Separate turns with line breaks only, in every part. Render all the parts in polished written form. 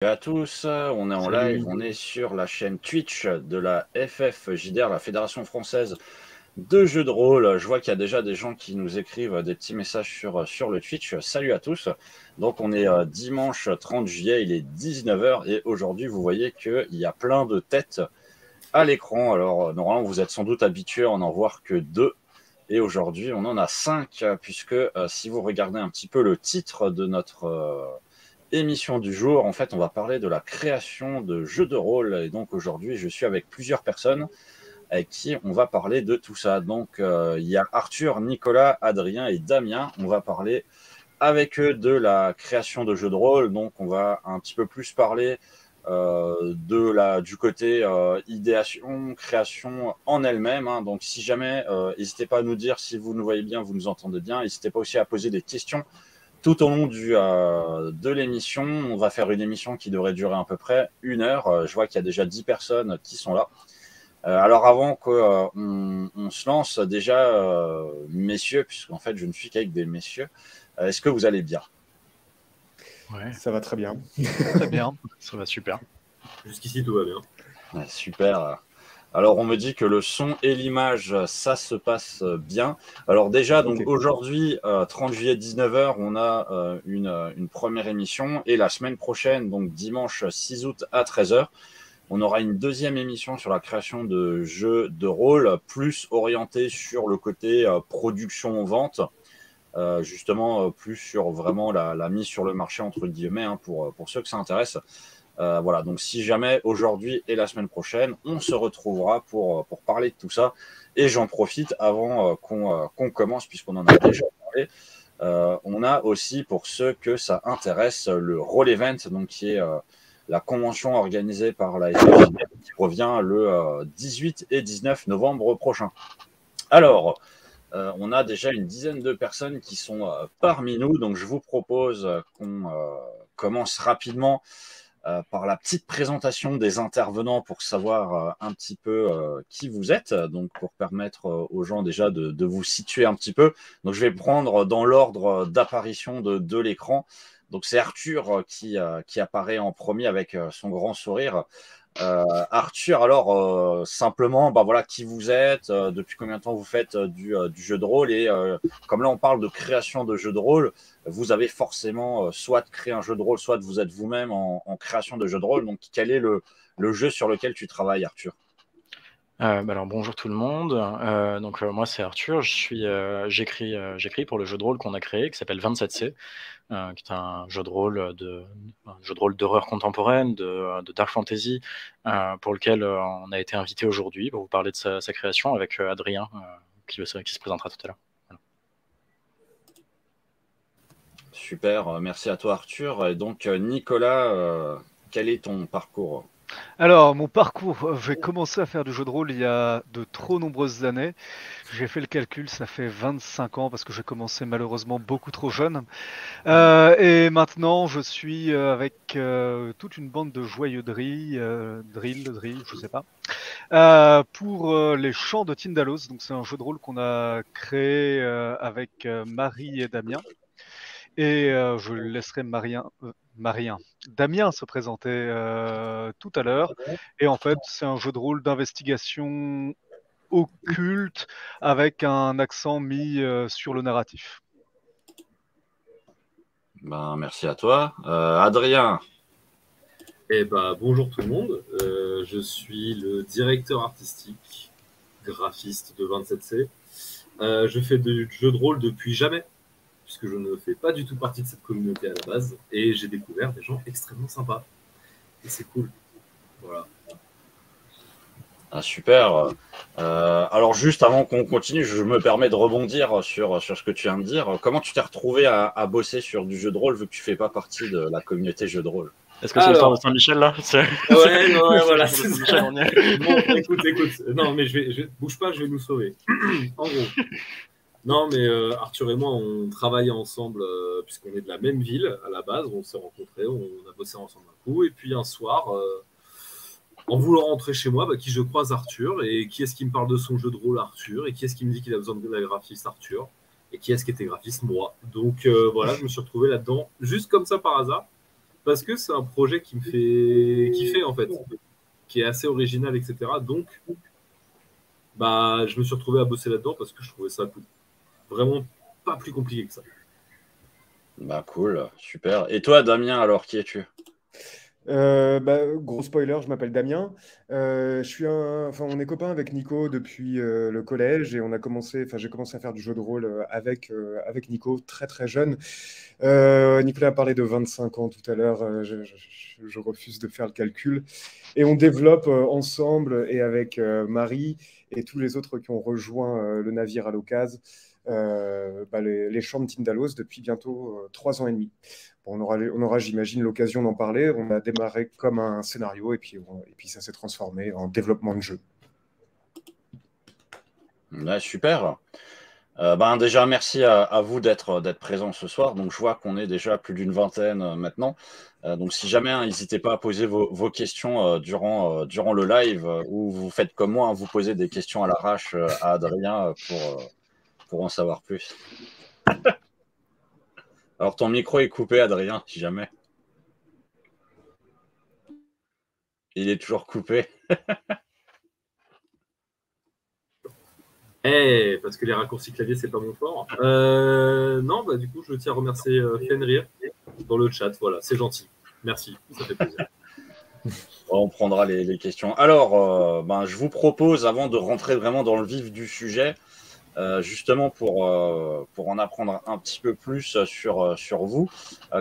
À tous, on est en live, on est sur la chaîne Twitch de la FFJDR, la Fédération Française de Jeux de Rôle. Je vois qu'il y a déjà des gens qui nous écrivent des petits messages sur le Twitch. Salut à tous. Donc on est dimanche 30 juillet, il est 19h et aujourd'hui vous voyez qu'il y a plein de têtes à l'écran. Alors normalement vous êtes sans doute habitués à n'en voir que 2. Et aujourd'hui on en a 5 puisque si vous regardez un petit peu le titre de notre émission du jour, en fait, on va parler de la création de jeux de rôle. Et donc aujourd'hui, je suis avec plusieurs personnes avec qui on va parler de tout ça. Donc il y a Arthur, Nicolas, Adrien et Damien. On va parler avec eux de la création de jeux de rôle. Donc on va un petit peu plus parler du côté idéation, création en elle-même. Hein. Donc si jamais, n'hésitez pas à nous dire si vous nous voyez bien, vous nous entendez bien. N'hésitez pas aussi à poser des questions tout au long de l'émission. On va faire une émission qui devrait durer à peu près 1 heure. Je vois qu'il y a déjà 10 personnes qui sont là. Alors avant qu'on se lance, déjà, messieurs, puisqu'en fait je ne suis qu'avec des messieurs, est-ce que vous allez bien?
Ouais. Ça va très bien.
Très bien, ça va super.
Jusqu'ici, tout va bien.
Ouais, super. Alors, on me dit que le son et l'image, ça se passe bien. Alors déjà, donc aujourd'hui, 30 juillet 19h, on a une première émission. Et la semaine prochaine, donc dimanche 6 août à 13h, on aura une deuxième émission sur la création de jeux de rôle, plus orientée sur le côté production-vente. Justement, plus sur vraiment la mise sur le marché, entre guillemets, hein, pour ceux que ça intéresse. Voilà, donc si jamais aujourd'hui et la semaine prochaine, on se retrouvera pour parler de tout ça. Et j'en profite avant qu'on commence, puisqu'on en a déjà parlé. On a aussi, pour ceux que ça intéresse, le Roll Event, donc qui est la convention organisée par la FFJDR, qui revient le 18 et 19 novembre prochain. Alors, on a déjà une dizaine de personnes qui sont parmi nous, donc je vous propose qu'on commence rapidement par la petite présentation des intervenants pour savoir un petit peu qui vous êtes, donc pour permettre aux gens déjà de vous situer un petit peu. Donc je vais prendre dans l'ordre d'apparition de l'écran. Donc c'est Arthur qui apparaît en premier avec son grand sourire. Arthur, alors simplement, bah voilà, qui vous êtes, depuis combien de temps vous faites du jeu de rôle et comme là on parle de création de jeux de rôle, vous avez forcément soit créé un jeu de rôle, soit vous êtes vous-même en création de jeux de rôle. Donc quel est le jeu sur lequel tu travailles, Arthur?
Alors bonjour tout le monde. Moi c'est Arthur. J'écris pour le jeu de rôle qu'on a créé qui s'appelle 27C, qui est un jeu de rôle d'horreur contemporaine, de dark fantasy, pour lequel on a été invité aujourd'hui pour vous parler de sa création avec Adrien qui se présentera tout à l'heure. Voilà.
Super, merci à toi Arthur. Et donc Nicolas, quel est ton parcours?
Alors, mon parcours, j'ai commencé à faire du jeu de rôle il y a de trop nombreuses années. J'ai fait le calcul, ça fait 25 ans parce que j'ai commencé malheureusement beaucoup trop jeune. Et maintenant, je suis avec toute une bande de joyeuderie, drill, je sais pas, pour les chants de Tindalos. Donc, c'est un jeu de rôle qu'on a créé avec Marie et Damien. Et je laisserai Damien se présenter tout à l'heure. Et en fait, c'est un jeu de rôle d'investigation occulte avec un accent mis sur le narratif.
Ben, merci à toi. Adrien.
Eh ben, bonjour tout le monde. Je suis le directeur artistique, graphiste de 27C. Je fais du jeu de rôle depuis jamais, puisque je ne fais pas du tout partie de cette communauté à la base. Et j'ai découvert des gens extrêmement sympas. Et c'est cool. Voilà.
Ah, super. Alors juste avant qu'on continue, je me permets de rebondir sur ce que tu viens de dire. Comment tu t'es retrouvé à bosser sur du jeu de rôle vu que tu fais pas partie de la communauté jeu de rôle?
Est-ce que c'est l'histoire de Saint-Michel là?
Ouais, non, ouais, voilà.
Saint-Michel, on y est.
Bon, écoute. Non, mais bouge pas, je vais nous sauver. En gros. Non, mais Arthur et moi, on travaillait ensemble puisqu'on est de la même ville à la base. On s'est rencontrés, on a bossé ensemble un coup. Et puis un soir, en voulant rentrer chez moi, qui je croise Arthur. Et qui est-ce qui me parle de son jeu de rôle, Arthur? Et qui est-ce qui me dit qu'il a besoin de la graphiste, Arthur? Et qui est-ce qui était graphiste? Moi. Donc voilà, je me suis retrouvé là-dedans, juste comme ça par hasard. parce que c'est un projet qui me fait kiffer, en fait, qui est assez original, etc. Donc, bah, je me suis retrouvé à bosser là-dedans parce que je trouvais ça cool. Vraiment pas plus compliqué que ça.
Bah cool, super. Et toi, Damien, alors qui es-tu?
Gros spoiler, je m'appelle Damien. On est copains avec Nico depuis le collège et j'ai commencé à faire du jeu de rôle avec Nico très très jeune. Nicolas a parlé de 25 ans tout à l'heure, je refuse de faire le calcul. Et on développe ensemble et avec Marie et tous les autres qui ont rejoint le navire à l'occasion, les champs de Tindalos depuis bientôt 3 ans et demi. Bon, on aura, j'imagine, l'occasion d'en parler. On a démarré comme un scénario et puis ça s'est transformé en développement de jeu.
Ouais, super. Déjà, merci à vous d'être présents ce soir. Donc, je vois qu'on est déjà plus d'une vingtaine maintenant. Donc, si jamais, n'hésitez pas à poser vos questions durant le live ou vous faites comme moi, vous posez des questions à l'arrache à Adrien pour en savoir plus. Alors, ton micro est coupé, Adrien, si jamais. Il est toujours coupé.
Parce que les raccourcis clavier, c'est pas mon fort. Non, bah, du coup, je tiens à remercier Fenrir dans le chat. Voilà, c'est gentil. Merci, ça fait plaisir.
On prendra les questions. Alors, je vous propose, avant de rentrer vraiment dans le vif du sujet, justement pour en apprendre un petit peu plus sur vous,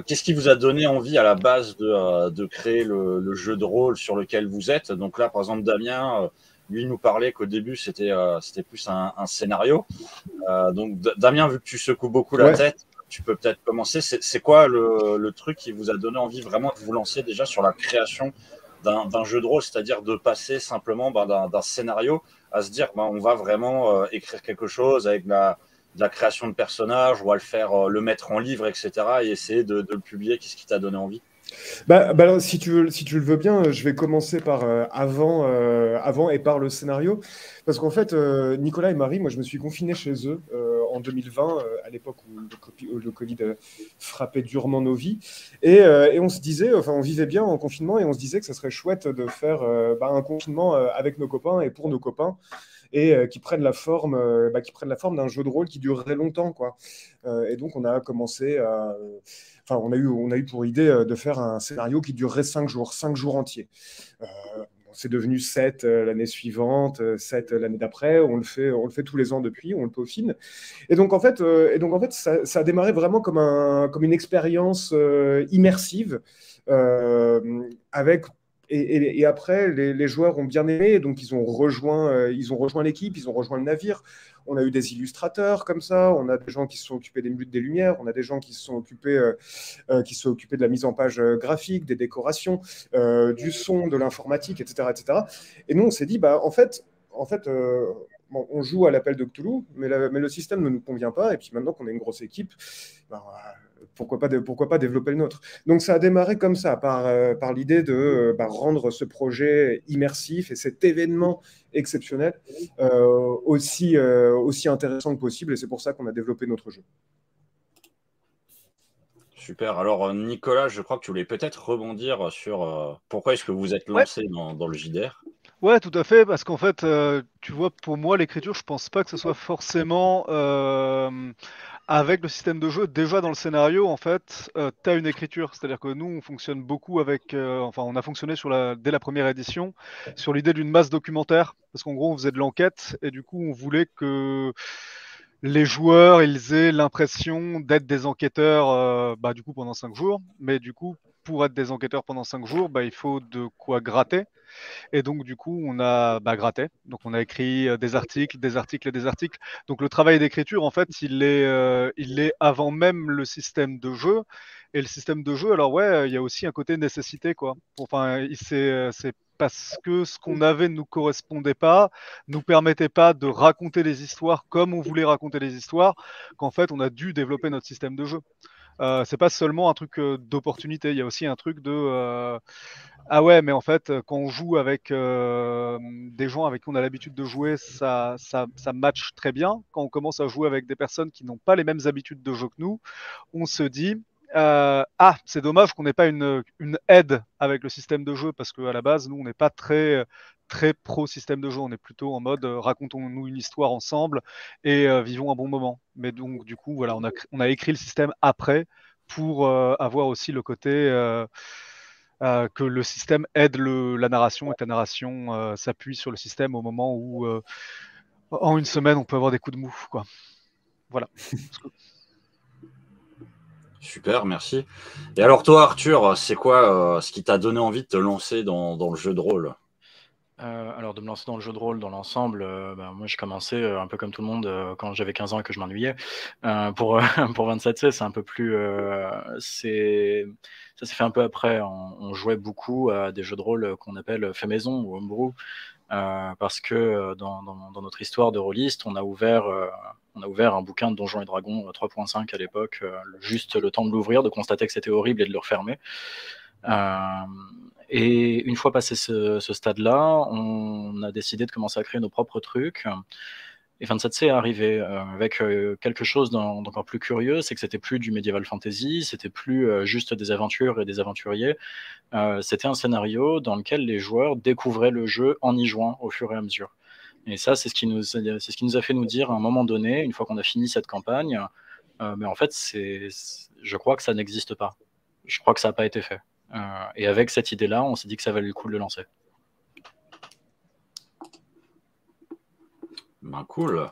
qu'est-ce qui vous a donné envie à la base de créer le jeu de rôle sur lequel vous êtes? Donc là, par exemple, Damien, lui nous parlait qu'au début, c'était plus un scénario. Donc, Damien, vu que tu secoues beaucoup la tête, tu peux peut-être commencer. C'est quoi le truc qui vous a donné envie vraiment de vous lancer déjà sur la création d'un jeu de rôle, c'est-à-dire de passer simplement d'un scénario à se dire on va vraiment écrire quelque chose avec de la création de personnages, on va le faire, le mettre en livre, etc. et essayer de le publier. Qu'est-ce qui t'a donné envie?
Alors, si tu le veux bien, je vais commencer par avant et par le scénario. Parce qu'en fait, Nicolas et Marie, moi, je me suis confiné chez eux en 2020, à l'époque où le Covid frappait durement nos vies. Et on se disait, enfin, on vivait bien en confinement et on se disait que ça serait chouette de faire un confinement avec nos copains et pour nos copains. Et qui prennent la forme d'un jeu de rôle qui durerait longtemps, quoi. Et donc, on a commencé à... Enfin, on a eu pour idée de faire un scénario qui durerait 5 jours entiers. C'est devenu 7 l'année suivante, 7 l'année d'après. On le fait tous les ans depuis, on le peaufine. Et donc, en fait, ça a démarré vraiment comme une expérience immersive avec... Et après, les joueurs ont bien aimé, donc ils ont rejoint l'équipe, ils ont rejoint le navire. On a eu des illustrateurs comme ça, on a des gens qui se sont occupés des lumières, on a des gens qui se sont occupés de la mise en page graphique, des décorations, du son, de l'informatique, etc., etc. Et nous, on s'est dit, on joue à l'appel de Cthulhu, mais le système ne nous convient pas. Et puis maintenant qu'on est une grosse équipe, pourquoi pas développer le nôtre? Donc ça a démarré comme ça, par l'idée de rendre ce projet immersif et cet événement exceptionnel aussi intéressant que possible. Et c'est pour ça qu'on a développé notre jeu.
Super. Alors, Nicolas, je crois que tu voulais peut-être rebondir sur pourquoi est-ce que vous êtes lancé dans le JDR?
Ouais, tout à fait, parce qu'en fait, tu vois, pour moi, l'écriture, je pense pas que ce soit forcément avec le système de jeu. Déjà dans le scénario, en fait, tu as une écriture, c'est-à-dire que nous, on fonctionne beaucoup avec, on a fonctionné dès la première édition sur l'idée d'une masse documentaire, parce qu'en gros, on faisait de l'enquête et du coup, on voulait que les joueurs, ils aient l'impression d'être des enquêteurs, du coup, pendant 5 jours, mais du coup, pour être des enquêteurs pendant 5 jours, il faut de quoi gratter. Et donc, du coup, on a gratté. Donc, on a écrit des articles, des articles et des articles. Donc, le travail d'écriture, en fait, il est avant même le système de jeu. Et le système de jeu, alors ouais, il y a aussi un côté nécessité, quoi. Enfin, c'est parce que ce qu'on avait ne nous correspondait pas, nous permettait pas de raconter les histoires comme on voulait raconter les histoires, qu'en fait, on a dû développer notre système de jeu. C'est pas seulement un truc d'opportunité, il y a aussi un truc de ah ouais, mais en fait, quand on joue avec des gens avec qui on a l'habitude de jouer, ça match très bien. Quand on commence à jouer avec des personnes qui n'ont pas les mêmes habitudes de jeu que nous, on se dit C'est dommage qu'on n'ait pas une aide avec le système de jeu, parce qu'à la base, nous, on n'est pas très pro système de jeu. On est plutôt en mode racontons-nous une histoire ensemble et vivons un bon moment. Mais donc, du coup, voilà, on a écrit le système après pour avoir aussi le côté que le système aide la narration et que la narration s'appuie sur le système au moment où, en une semaine, on peut avoir des coups de mou, quoi. Voilà.
Super, merci. Et alors toi, Arthur, c'est quoi ce qui t'a donné envie de te lancer dans le jeu de rôle?
Alors de me lancer dans le jeu de rôle dans l'ensemble, moi j'ai commencé un peu comme tout le monde quand j'avais 15 ans et que je m'ennuyais. Pour 27C, c'est un peu plus, ça s'est fait un peu après. On jouait beaucoup à des jeux de rôle qu'on appelle fait maison ou homebrew, parce que dans notre histoire de rôliste, on a ouvert un bouquin de Donjons et Dragons 3.5 à l'époque, juste le temps de l'ouvrir, de constater que c'était horrible et de le refermer. Et une fois passé ce stade-là, on a décidé de commencer à créer nos propres trucs. Et 27C est arrivé avec quelque chose d'encore plus curieux, c'est que c'était plus du medieval fantasy, c'était plus juste des aventures et des aventuriers. C'était un scénario dans lequel les joueurs découvraient le jeu en y jouant au fur et à mesure. Et ça, c'est ce qui nous a fait nous dire à un moment donné, une fois qu'on a fini cette campagne, mais en fait, je crois que ça n'existe pas. Je crois que ça n'a pas été fait. Et avec cette idée-là, on s'est dit que ça valait le coup de le lancer.
Ben cool.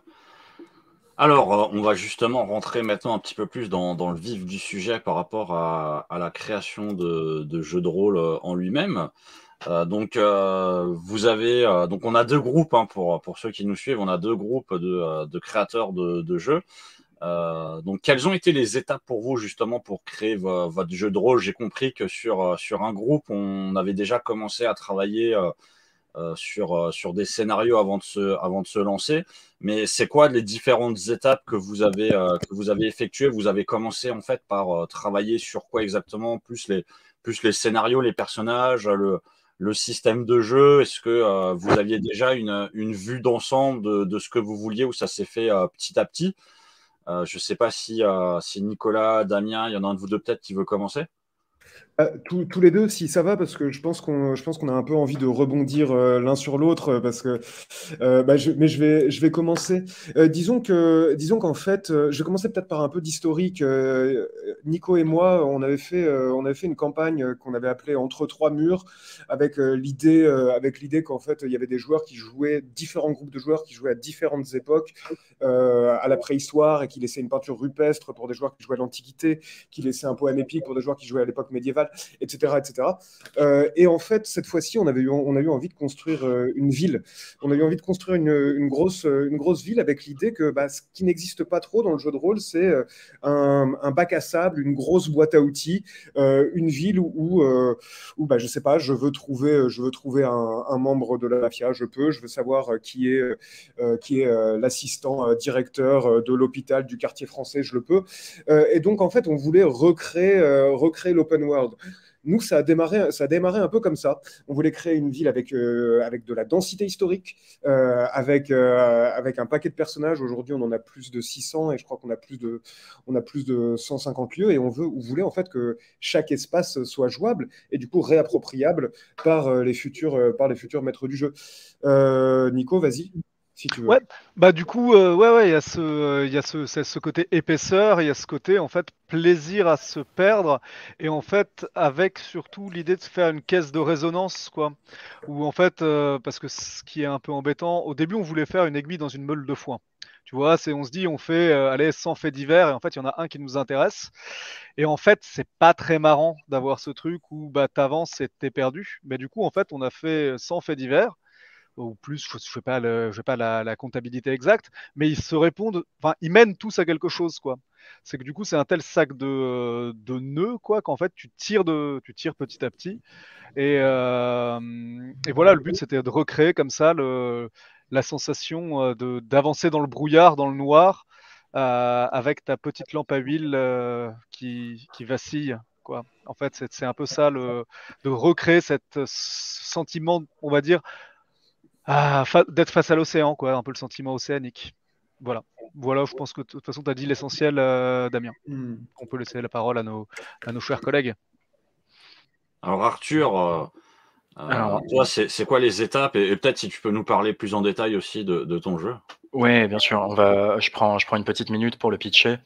Alors, on va justement rentrer maintenant un petit peu plus dans le vif du sujet par rapport à la création de jeux de rôle en lui-même. Donc, donc on a deux groupes, hein, pour ceux qui nous suivent, on a deux groupes de créateurs de jeux. Donc, quelles ont été les étapes pour vous justement pour créer votre jeu de rôle? J'ai compris que sur un groupe, on avait déjà commencé à travailler sur des scénarios avant de se lancer. Mais c'est quoi les différentes étapes que vous avez effectuées? Vous avez commencé en fait par travailler sur quoi exactement? Plus les scénarios, les personnages, le système de jeu. Est-ce que vous aviez déjà une vue d'ensemble de ce que vous vouliez, ou ça s'est fait petit à petit? Je ne sais pas si Nicolas, Damien, il y en a un de vous deux peut-être qui veut commencer.
Tous les deux, si ça va, parce que je pense qu'on a un peu envie de rebondir l'un sur l'autre, parce que mais je vais commencer. Disons qu'en fait, je vais commencer peut-être par un peu d'historique. Nico et moi, on avait fait une campagne qu'on avait appelée Entre trois murs, avec l'idée qu'en fait, il y avait des joueurs qui jouaient, différents groupes de joueurs qui jouaient à différentes époques, à la préhistoire, et qui laissaient une peinture rupestre pour des joueurs qui jouaient à l'Antiquité, qui laissaient un poème épique pour des joueurs qui jouaient à l'époque médiévale, etc. etc. Et en fait, cette fois-ci, on a eu envie de construire une ville. On a eu envie de construire une grosse ville, avec l'idée que ce qui n'existe pas trop dans le jeu de rôle, c'est un bac à sable, une grosse boîte à outils, une ville où je sais pas, je veux trouver un membre de la mafia, je veux savoir qui est l'assistant directeur de l'hôpital du quartier français, je le peux. Et donc, en fait, on voulait recréer l'open world. Nous, ça a démarré un peu comme ça. On voulait créer une ville avec de la densité historique, avec un paquet de personnages. Aujourd'hui, on en a plus de 600, et je crois qu'on a plus de 150 lieux. Et on voulait en fait que chaque espace soit jouable et du coup réappropriable par les futurs maîtres du jeu. Nico, vas-y. Si tu veux.
Ouais, du coup, il y a ce côté épaisseur, il y a ce côté en fait plaisir à se perdre, et en fait avec surtout l'idée de faire une caisse de résonance, quoi. Où en fait, parce que ce qui est un peu embêtant, au début on voulait faire une aiguille dans une meule de foin. Tu vois, on se dit on fait allez 100 faits divers, et en fait il y en a un qui nous intéresse. Et en fait c'est pas très marrant d'avoir ce truc où t'avances et t'es perdu. Mais du coup en fait on a fait 100 faits divers ou plus, je ne fais pas la comptabilité exacte, mais ils se répondent, enfin, ils mènent tous à quelque chose, quoi. C'est que du coup, c'est un tel sac de nœuds, quoi, qu'en fait, tu tires petit à petit. Et voilà, le but, c'était de recréer comme ça la sensation d'avancer dans le brouillard, dans le noir, avec ta petite lampe à huile qui vacille, quoi. En fait, c'est un peu ça, de recréer ce sentiment, on va dire, d'être face à l'océan, quoi, un peu le sentiment océanique. Voilà. Voilà, je pense que de toute façon, tu as dit l'essentiel, Damien. On peut laisser la parole à nos chers collègues.
Alors Arthur, toi, c'est quoi les étapes et peut-être si tu peux nous parler plus en détail aussi de ton jeu.
Oui, bien sûr. Je prends une petite minute pour le pitcher.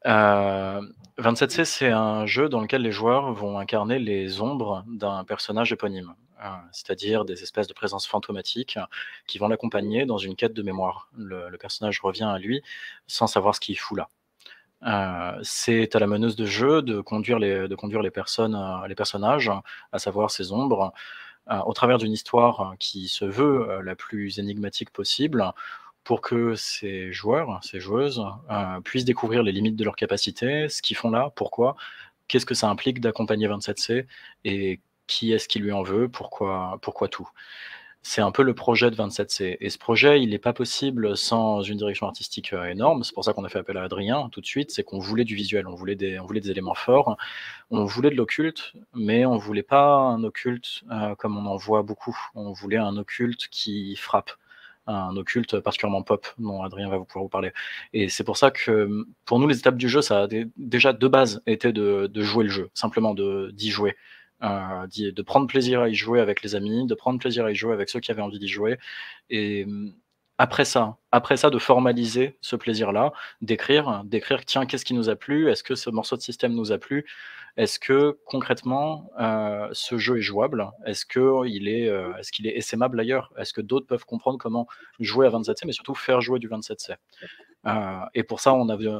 27C, c'est un jeu dans lequel les joueurs vont incarner les ombres d'un personnage éponyme, c'est-à-dire des espèces de présences fantomatiques qui vont l'accompagner dans une quête de mémoire. Le personnage revient à lui sans savoir ce qu'il fout là. C'est à la meneuse de jeu de conduire les personnages, à savoir ces ombres, au travers d'une histoire qui se veut la plus énigmatique possible, pour que ces joueurs, ces joueuses, puissent découvrir les limites de leurs capacités, ce qu'ils font là, pourquoi, qu'est-ce que ça implique d'accompagner 27C et qui est-ce qui lui en veut, pourquoi tout. C'est un peu le projet de 27C. Et ce projet, il n'est pas possible sans une direction artistique énorme. C'est pour ça qu'on a fait appel à Adrien tout de suite. C'est qu'on voulait du visuel, on voulait des éléments forts, on voulait de l'occulte, mais on voulait pas un occulte comme on en voit beaucoup. On voulait un occulte qui frappe, un occulte particulièrement pop, dont Adrien va pouvoir vous parler. Et c'est pour ça que pour nous, les étapes du jeu, ça a déjà de base été de jouer le jeu, simplement d'y jouer. De prendre plaisir à y jouer avec les amis, de prendre plaisir à y jouer avec ceux qui avaient envie d'y jouer. Et après ça, de formaliser ce plaisir-là, d'écrire, tiens, qu'est-ce qui nous a plu? Est-ce que ce morceau de système nous a plu? Est-ce que concrètement, ce jeu est jouable? Est-ce qu'il est essaimable ailleurs? Est-ce que d'autres peuvent comprendre comment jouer à 27C, mais surtout faire jouer du 27C? Et pour ça,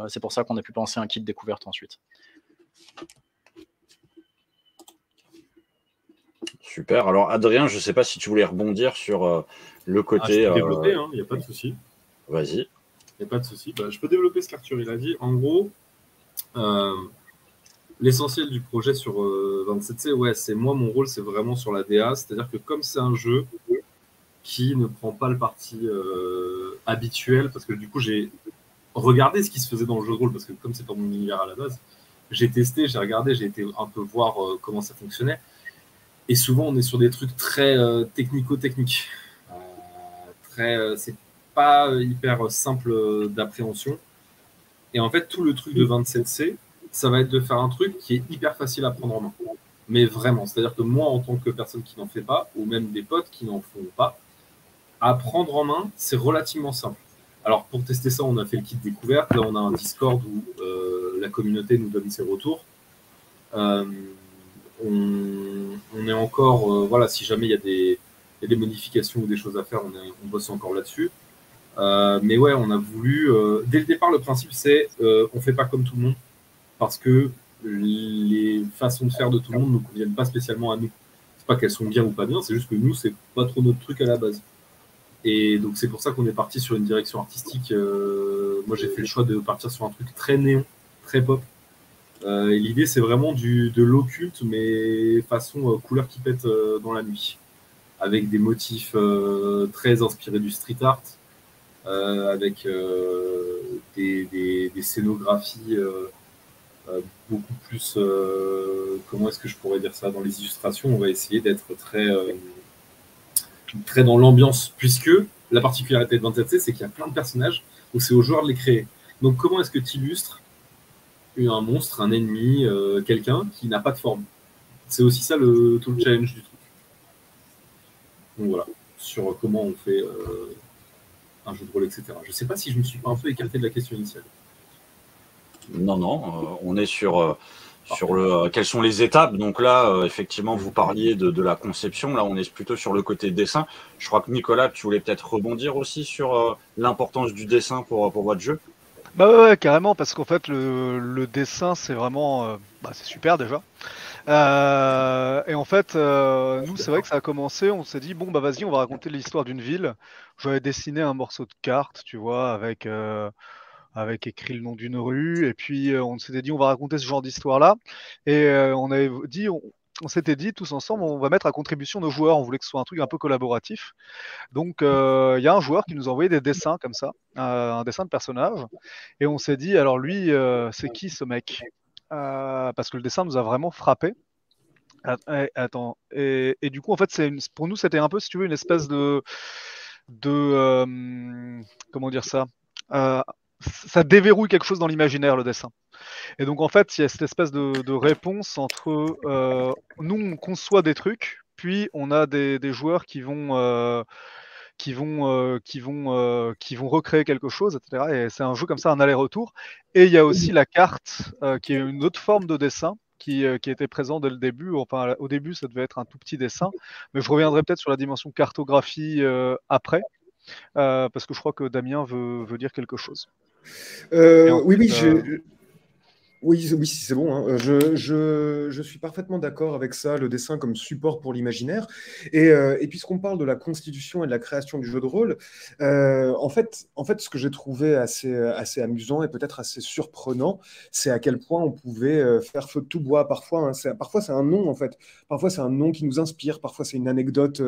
c'est pour ça qu'on a pu penser un kit découverte ensuite.
Super. Alors Adrien, je ne sais pas si tu voulais rebondir sur le côté.
Je peux développer, il n'y a pas de souci.
Vas-y.
Il n'y a pas de souci. Je peux développer ce qu'Arthur il a dit. En gros, l'essentiel du projet sur 27C, c'est moi, mon rôle, c'est vraiment sur la DA. C'est-à-dire que comme c'est un jeu qui ne prend pas le parti habituel, parce que du coup, j'ai regardé ce qui se faisait dans le jeu de rôle, parce que comme c'est pas mon univers à la base, j'ai testé, j'ai regardé, j'ai été un peu voir comment ça fonctionnait. Et souvent, on est sur des trucs très technico-techniques. C'est pas hyper simple d'appréhension. Et en fait, tout le truc de 27C, ça va être de faire un truc qui est hyper facile à prendre en main. Mais vraiment, c'est-à-dire que moi, en tant que personne qui n'en fait pas, ou même des potes qui n'en font pas, à prendre en main, c'est relativement simple. Alors, pour tester ça, on a fait le kit découverte. Là, on a un Discord où la communauté nous donne ses retours. On est encore, si jamais il y a des modifications ou des choses à faire, on bosse encore là-dessus. Mais on a voulu, dès le départ, le principe c'est on fait pas comme tout le monde parce que les façons de faire de tout le monde ne nous conviennent pas spécialement à nous. C'est pas qu'elles sont bien ou pas bien, c'est juste que nous, c'est pas trop notre truc à la base. Et donc c'est pour ça qu'on est parti sur une direction artistique. Moi, j'ai fait le choix de partir sur un truc très néon, très pop. Et l'idée, c'est vraiment de l'occulte, mais façon couleur qui pète dans la nuit, avec des motifs très inspirés du street art, avec des scénographies beaucoup plus... comment est-ce que je pourrais dire ça? Dans les illustrations, on va essayer d'être très dans l'ambiance, puisque la particularité de 27C, c'est qu'il y a plein de personnages où c'est aux joueurs de les créer. Donc comment est-ce que tu illustres un monstre, un ennemi, quelqu'un qui n'a pas de forme? C'est aussi ça tout le challenge du truc. Donc voilà, sur comment on fait un jeu de rôle, etc. Je ne sais pas si je me suis pas un peu écarté de la question initiale.
Non, on est sur quelles sont les étapes. Donc là, effectivement, vous parliez de la conception. Là, on est plutôt sur le côté dessin. Je crois que Nicolas, tu voulais peut-être rebondir aussi sur l'importance du dessin pour votre jeu.
Ouais, carrément, parce qu'en fait, le dessin, c'est vraiment... c'est super déjà. Et en fait, nous, c'est vrai que ça a commencé, on s'est dit, bon, vas-y, on va raconter l'histoire d'une ville. J'avais dessiné un morceau de carte, tu vois, avec écrit le nom d'une rue, et puis on s'était dit, on va raconter ce genre d'histoire-là. Et on s'était dit, tous ensemble, on va mettre à contribution nos joueurs, on voulait que ce soit un truc un peu collaboratif. Donc, il y a un joueur qui nous a envoyé des dessins comme ça, un dessin de personnage, et on s'est dit, alors lui, c'est qui ce mec? Parce que le dessin nous a vraiment frappé. Attends, et du coup, en fait, pour nous, c'était un peu, si tu veux, une espèce de comment dire ça? ça déverrouille quelque chose dans l'imaginaire, le dessin. Et donc en fait, il y a cette espèce de réponse entre nous, on conçoit des trucs, puis on a des joueurs qui vont recréer quelque chose, etc. Et c'est un jeu comme ça, un aller-retour. Et il y a aussi la carte, qui est une autre forme de dessin, qui était présent dès le début. Enfin, au début, ça devait être un tout petit dessin, mais je reviendrai peut-être sur la dimension cartographie après, parce que je crois que Damien veut dire quelque chose.
Oui, c'est bon, hein. Je suis parfaitement d'accord avec ça, le dessin comme support pour l'imaginaire. Et puisqu'on parle de la constitution et de la création du jeu de rôle, en fait, ce que j'ai trouvé assez amusant et peut-être assez surprenant, c'est à quel point on pouvait faire feu de tout bois. Parfois, hein, parfois c'est un nom, en fait. Parfois, c'est un nom qui nous inspire. Parfois, c'est une anecdote.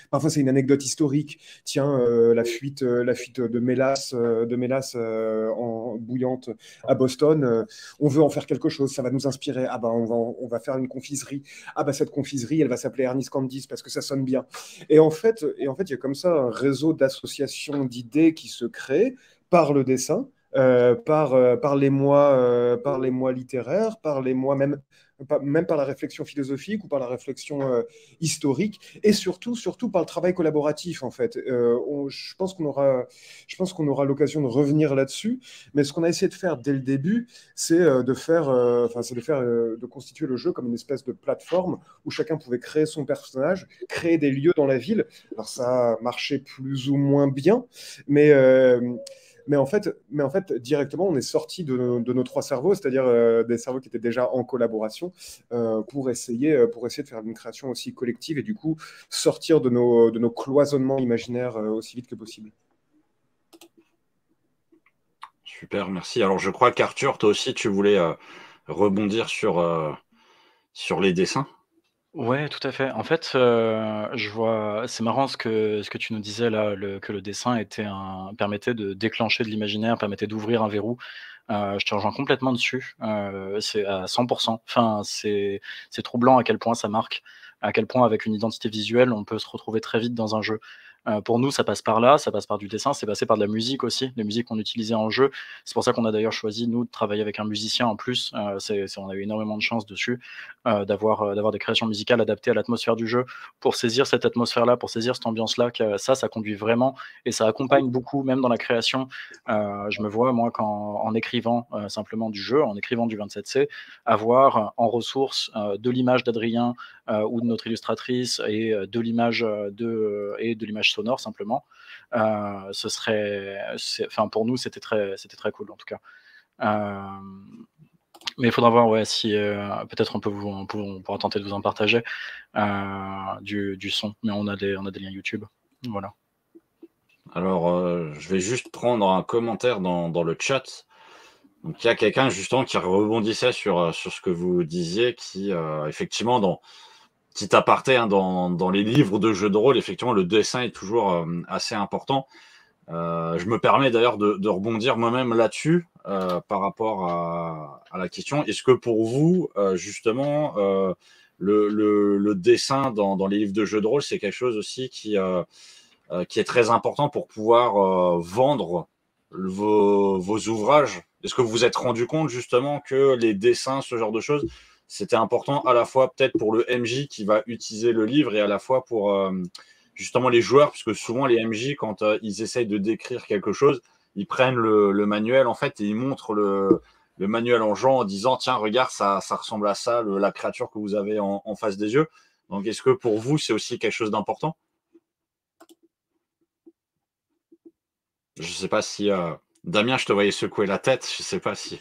Parfois, c'est une anecdote historique. Tiens, la fuite de Mélas, en bouillante à Boston. On veut en faire quelque chose, ça va nous inspirer. Ah ben, on va faire une confiserie. Ah ben, cette confiserie, elle va s'appeler Ernest Candice parce que ça sonne bien. Et en fait, il y a comme ça un réseau d'associations d'idées qui se crée par le dessin, par les mois littéraires, par les mois même par la réflexion philosophique ou par la réflexion historique, et surtout par le travail collaboratif, en fait. Je pense qu'on aura l'occasion de revenir là-dessus, mais ce qu'on a essayé de faire dès le début, c'est de constituer le jeu comme une espèce de plateforme où chacun pouvait créer son personnage, créer des lieux dans la ville. Alors ça marchait plus ou moins bien, mais en fait, directement, on est sorti de nos trois cerveaux, c'est-à-dire des cerveaux qui étaient déjà en collaboration, pour essayer de faire une création aussi collective et du coup sortir de nos cloisonnements imaginaires aussi vite que possible.
Super, merci. Alors, je crois qu'Arthur, toi aussi, tu voulais rebondir sur les dessins.
Ouais, tout à fait. En fait, je vois c'est marrant ce que tu nous disais là, que le dessin permettait de déclencher de l'imaginaire, permettait d'ouvrir un verrou. Je te rejoins complètement dessus, c'est à 100 Enfin, c'est troublant à quel point ça marque, à quel point avec une identité visuelle, on peut se retrouver très vite dans un jeu. Pour nous, ça passe par là, ça passe par du dessin, c'est passé par de la musique aussi, les musiques qu'on utilisait en jeu. C'est pour ça qu'on a d'ailleurs choisi, nous, de travailler avec un musicien en plus. On a eu énormément de chance dessus, d'avoir des créations musicales adaptées à l'atmosphère du jeu pour saisir cette atmosphère-là, pour saisir cette ambiance-là. Ça conduit vraiment et ça accompagne beaucoup, même dans la création. Je me vois, moi, en écrivant simplement du jeu, en écrivant du 27C, avoir en ressource de l'image d'Adrien ou de notre illustratrice et de l'image sonore simplement. Pour nous, c'était très cool en tout cas. Mais il faudra voir si peut-être on pourra tenter de vous en partager du son, mais on a des liens YouTube. Voilà.
Alors, je vais juste prendre un commentaire dans le chat. Donc, il y a quelqu'un justement qui rebondissait sur ce que vous disiez, qui effectivement, petit aparté, hein, dans les livres de jeux de rôle, effectivement, le dessin est toujours assez important. Je me permets d'ailleurs de rebondir moi-même là-dessus par rapport à la question. Est-ce que pour vous, justement, le dessin dans les livres de jeux de rôle, c'est quelque chose aussi qui est très important pour pouvoir vendre vos ouvrages? Est-ce que vous vous êtes rendu compte justement que les dessins, ce genre de choses, c'était important à la fois peut-être pour le MJ qui va utiliser le livre et à la fois pour justement les joueurs, puisque souvent les MJ, quand ils essayent de décrire quelque chose, ils prennent le manuel en fait et ils montrent le manuel en jouant en disant tiens, regarde, ça ressemble à ça, la créature que vous avez en face des yeux. Donc est-ce que pour vous, c'est aussi quelque chose d'important? Je ne sais pas si... Damien, je te voyais secouer la tête, je ne sais pas si...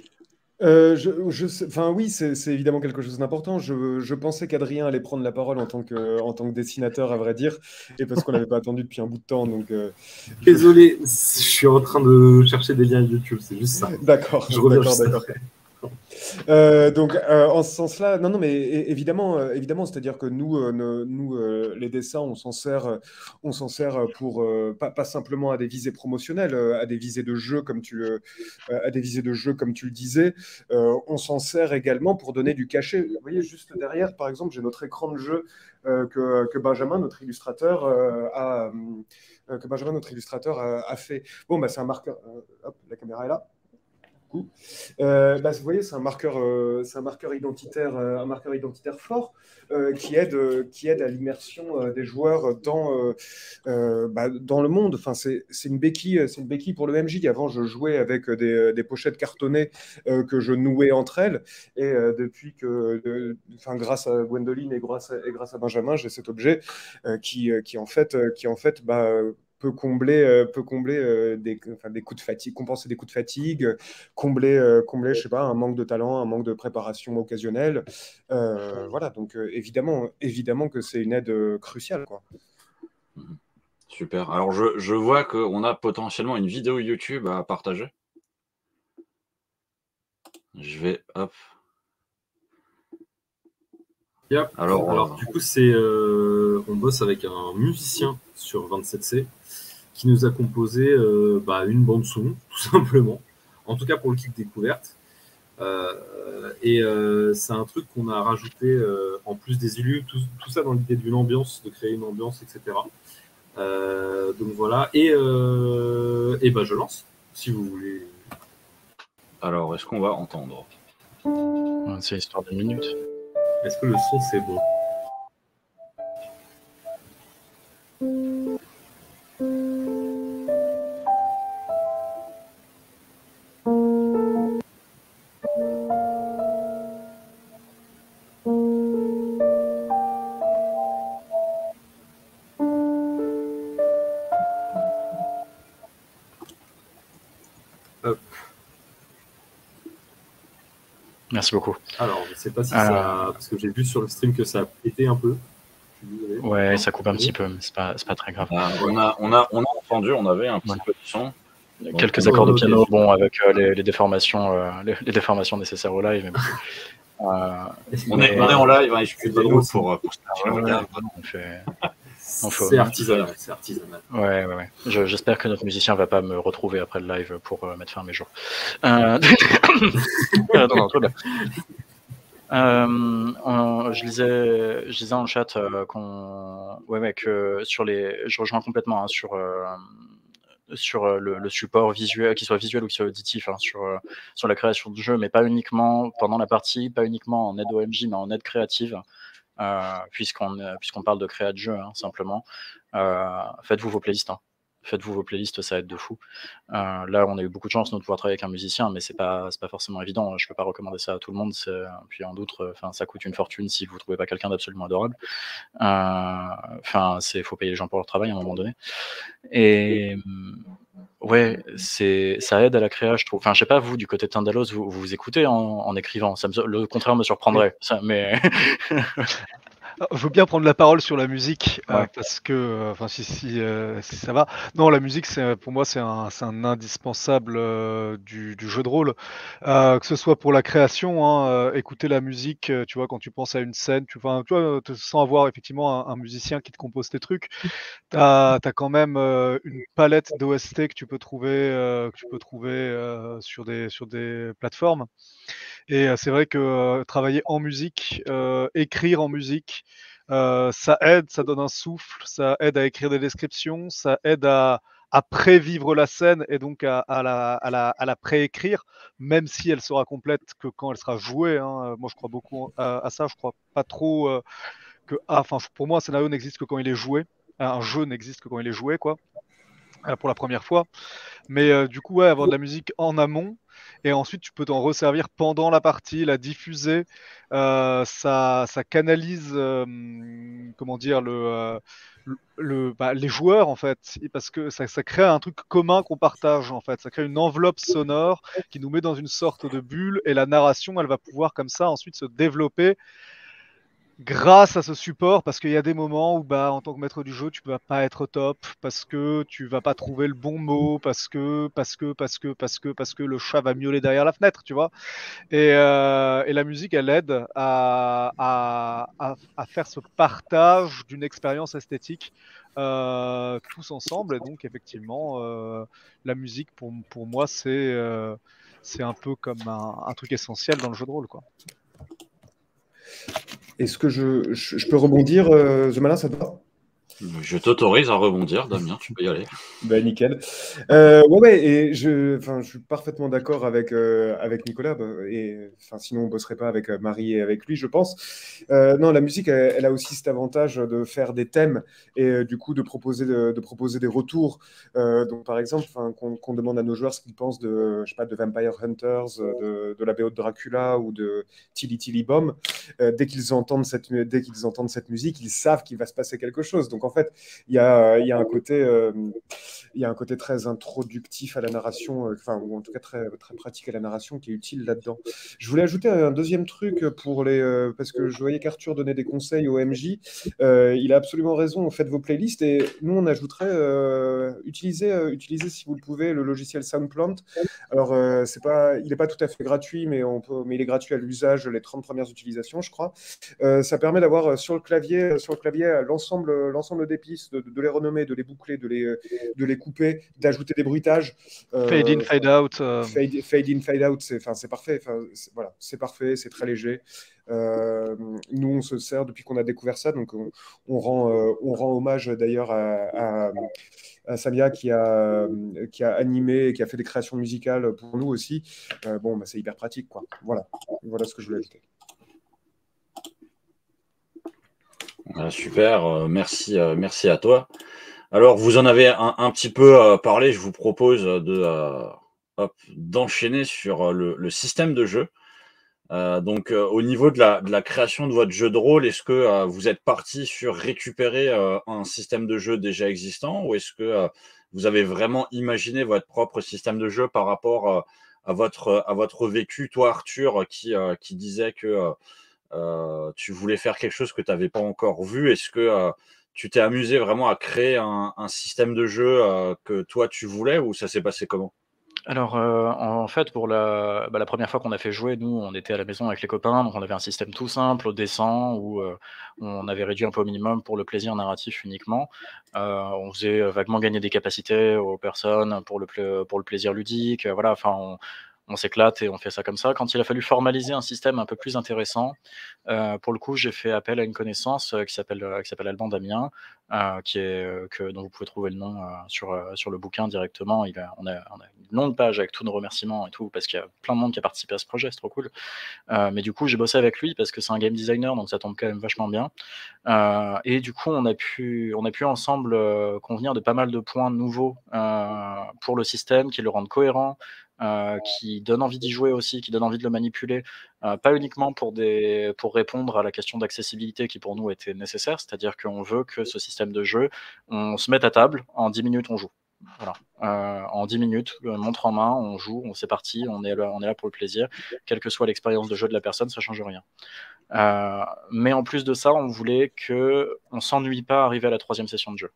oui, c'est évidemment quelque chose d'important. Je pensais qu'Adrien allait prendre la parole en tant que dessinateur, à vrai dire, et parce qu'on l'avait pas attendu depuis un bout de temps. Donc,
désolé, je suis en train de chercher des liens YouTube, c'est juste ça.
D'accord.
Je reviens juste après.
Donc, en ce sens-là, non, mais évidemment, c'est-à-dire que nous, les dessins, on s'en sert pour pas simplement à des visées promotionnelles, à des visées de jeu, à des visées de jeu, comme tu le disais. On s'en sert également pour donner du cachet. Vous voyez, juste derrière, par exemple, j'ai notre écran de jeu que Benjamin, notre illustrateur, a fait. Bon, bah, c'est un marqueur. Hop, la caméra est là. Vous voyez, c'est un marqueur identitaire fort qui aide à l'immersion des joueurs dans le monde. Enfin, c'est une béquille pour le MJ. Avant, je jouais avec des pochettes cartonnées que je nouais entre elles, et grâce à Gwendoline et grâce à Benjamin, j'ai cet objet qui en fait, peut combler des coups de fatigue, compenser des coups de fatigue, combler, je sais pas, un manque de talent, un manque de préparation occasionnelle. Voilà, donc évidemment que c'est une aide cruciale, quoi.
Super. Alors, je vois qu'on a potentiellement une vidéo YouTube à partager. Je vais, hop.
Yep. Alors, du coup, on bosse avec un musicien sur 27C qui nous a composé une bande son, tout simplement. En tout cas pour le kit découverte. C'est un truc qu'on a rajouté en plus des élus, tout ça dans l'idée d'une ambiance, de créer une ambiance, etc. Donc voilà. Je lance, si vous voulez.
Alors, est-ce qu'on va entendre?
C'est l'histoire de minutes.
Est-ce que le son c'est bon?
Merci beaucoup.
Alors, je ne sais pas si ça... Parce que j'ai vu sur le stream que ça a pété un peu.
Ouais, ça coupe un petit peu, mais c'est pas très grave.
On a entendu, on avait un petit peu de son.
Quelques accords de piano, bon, avec les déformations nécessaires au live. Mais bon.
On est en live, excusez-nous pour
c'est artisanal.
Ouais. J'espère que notre musicien va pas me retrouver après le live pour mettre fin à mes jours. Je lisais en chat que je rejoins complètement sur le support visuel, qu'il soit visuel ou qu'il soit auditif, sur la création de jeu, mais pas uniquement pendant la partie, pas uniquement en aide OMJ, mais en aide créative. Puisqu'on parle de créa de jeu, simplement. Faites-vous vos playlists. Faites-vous vos playlists, ça aide de fou. Là, on a eu beaucoup de chance de pouvoir travailler avec un musicien, mais c'est pas forcément évident. Je peux pas recommander ça à tout le monde. Puis en outre, ça coûte une fortune si vous trouvez pas quelqu'un d'absolument adorable. Faut payer les gens pour leur travail à un moment donné. Et ouais, ça aide à la créa, je trouve. Enfin, je sais pas, vous, du côté de Tindalos, vous écoutez en écrivant. Le contraire me surprendrait. Mais
Je veux bien prendre la parole sur la musique, parce que, si ça va. Non, la musique, pour moi, c'est un indispensable du jeu de rôle. Que ce soit pour la création, écouter la musique, tu vois, quand tu penses à une scène, sans avoir effectivement un musicien qui te compose tes trucs, t'as quand même une palette d'OST que tu peux trouver sur des plateformes. Et c'est vrai que travailler en musique, écrire en musique, ça aide, ça donne un souffle, ça aide à écrire des descriptions, ça aide à prévivre la scène et donc à la préécrire, même si elle sera complète que quand elle sera jouée. Moi, je crois beaucoup à ça. Je crois pas trop pour moi, un scénario n'existe que quand il est joué. Un jeu n'existe que quand il est joué, quoi, pour la première fois. Mais du coup, avoir de la musique en amont, et ensuite tu peux t'en resservir pendant la partie, la diffuser. Ça canalise, comment dire, les joueurs, en fait, parce que ça crée un truc commun qu'on partage, en fait. Ça crée une enveloppe sonore qui nous met dans une sorte de bulle, et la narration, elle va pouvoir comme ça ensuite se développer grâce à ce support, parce qu'il y a des moments où, en tant que maître du jeu, tu vas pas être au top, parce que tu vas pas trouver le bon mot, parce que le chat va miauler derrière la fenêtre, tu vois. Et la musique, elle aide à faire ce partage d'une expérience esthétique tous ensemble. Et donc, effectivement, la musique, pour moi, c'est un peu comme un truc essentiel dans le jeu de rôle, quoi.
Est-ce que je peux rebondir, The Malin, ça te va?
Je t'autorise à rebondir, Damien, tu peux y aller.
Ben, nickel. Ouais, et je suis parfaitement d'accord avec Nicolas. Et sinon, on bosserait pas avec Marie et avec lui, je pense. Non, la musique, elle a aussi cet avantage de faire des thèmes et du coup de proposer des retours. Donc, par exemple, qu'on demande à nos joueurs ce qu'ils pensent je sais pas, de Vampire Hunters, de la BO de Dracula ou de Tilly Tilly Bomb. Dès qu'ils entendent cette musique, ils savent qu'il va se passer quelque chose. Donc, en fait, il y a un côté très introductif à la narration, ou en tout cas très, très pratique à la narration qui est utile là-dedans. Je voulais ajouter un deuxième truc parce que je voyais qu'Arthur donnait des conseils au MJ. Il a absolument raison, faites vos playlists et nous on ajouterait utilisez si vous le pouvez le logiciel Soundplant. Alors il n'est pas tout à fait gratuit, mais il est gratuit à l'usage les 30 premières utilisations, je crois. Ça permet d'avoir sur le clavier l'ensemble des pistes, de les renommer, de les boucler, de les couper, d'ajouter des bruitages.
Fade in, fade out.
Fade in, fade out, c'est parfait. Voilà, c'est parfait, c'est très léger. Nous, on se sert depuis qu'on a découvert ça, donc on rend hommage d'ailleurs à Samia qui a animé et qui a fait des créations musicales pour nous aussi. C'est hyper pratique, quoi. Voilà ce que je voulais ajouter.
Super, merci à toi. Alors, vous en avez un petit peu parlé, je vous propose d'enchaîner sur le système de jeu. Donc, au niveau de la création de votre jeu de rôle, est-ce que vous êtes parti sur récupérer un système de jeu déjà existant ou est-ce que vous avez vraiment imaginé votre propre système de jeu par rapport à votre vécu? Toi, Arthur, qui disait que tu voulais faire quelque chose que tu n'avais pas encore vu. Est-ce que tu t'es amusé vraiment à créer un système de jeu que toi tu voulais ou ça s'est passé comment?
Alors, en fait, pour la première fois qu'on a fait jouer, nous, on était à la maison avec les copains, donc on avait un système tout simple, au dessin, où, on avait réduit un peu au minimum pour le plaisir narratif uniquement. On faisait, vaguement gagner des capacités aux personnes pour le plaisir ludique, voilà, enfin on s'éclate et on fait ça comme ça. Quand il a fallu formaliser un système un peu plus intéressant, pour le coup, j'ai fait appel à une connaissance, qui s'appelle Alban Damien, dont vous pouvez trouver le nom, sur le bouquin directement. On a une longue page avec tous nos remerciements et tout, parce qu'il y a plein de monde qui a participé à ce projet, c'est trop cool. Mais du coup, j'ai bossé avec lui parce que c'est un game designer, donc ça tombe quand même vachement bien. Et du coup, on a pu ensemble, convenir de pas mal de points nouveaux, pour le système, qui le rendent cohérent, qui donnent envie d'y jouer aussi, qui donnent envie de le manipuler, pas uniquement pour répondre à la question d'accessibilité qui pour nous était nécessaire, c'est-à-dire qu'on veut que ce système de jeu, on se mette à table, en 10 minutes on joue. Voilà. En 10 minutes, montre en main, on joue, c'est parti, on est là pour le plaisir. Quelle que soit l'expérience de jeu de la personne, ça change rien. Mais en plus de ça, on voulait qu'on ne s'ennuie pas arrivé à la 3e session de jeu.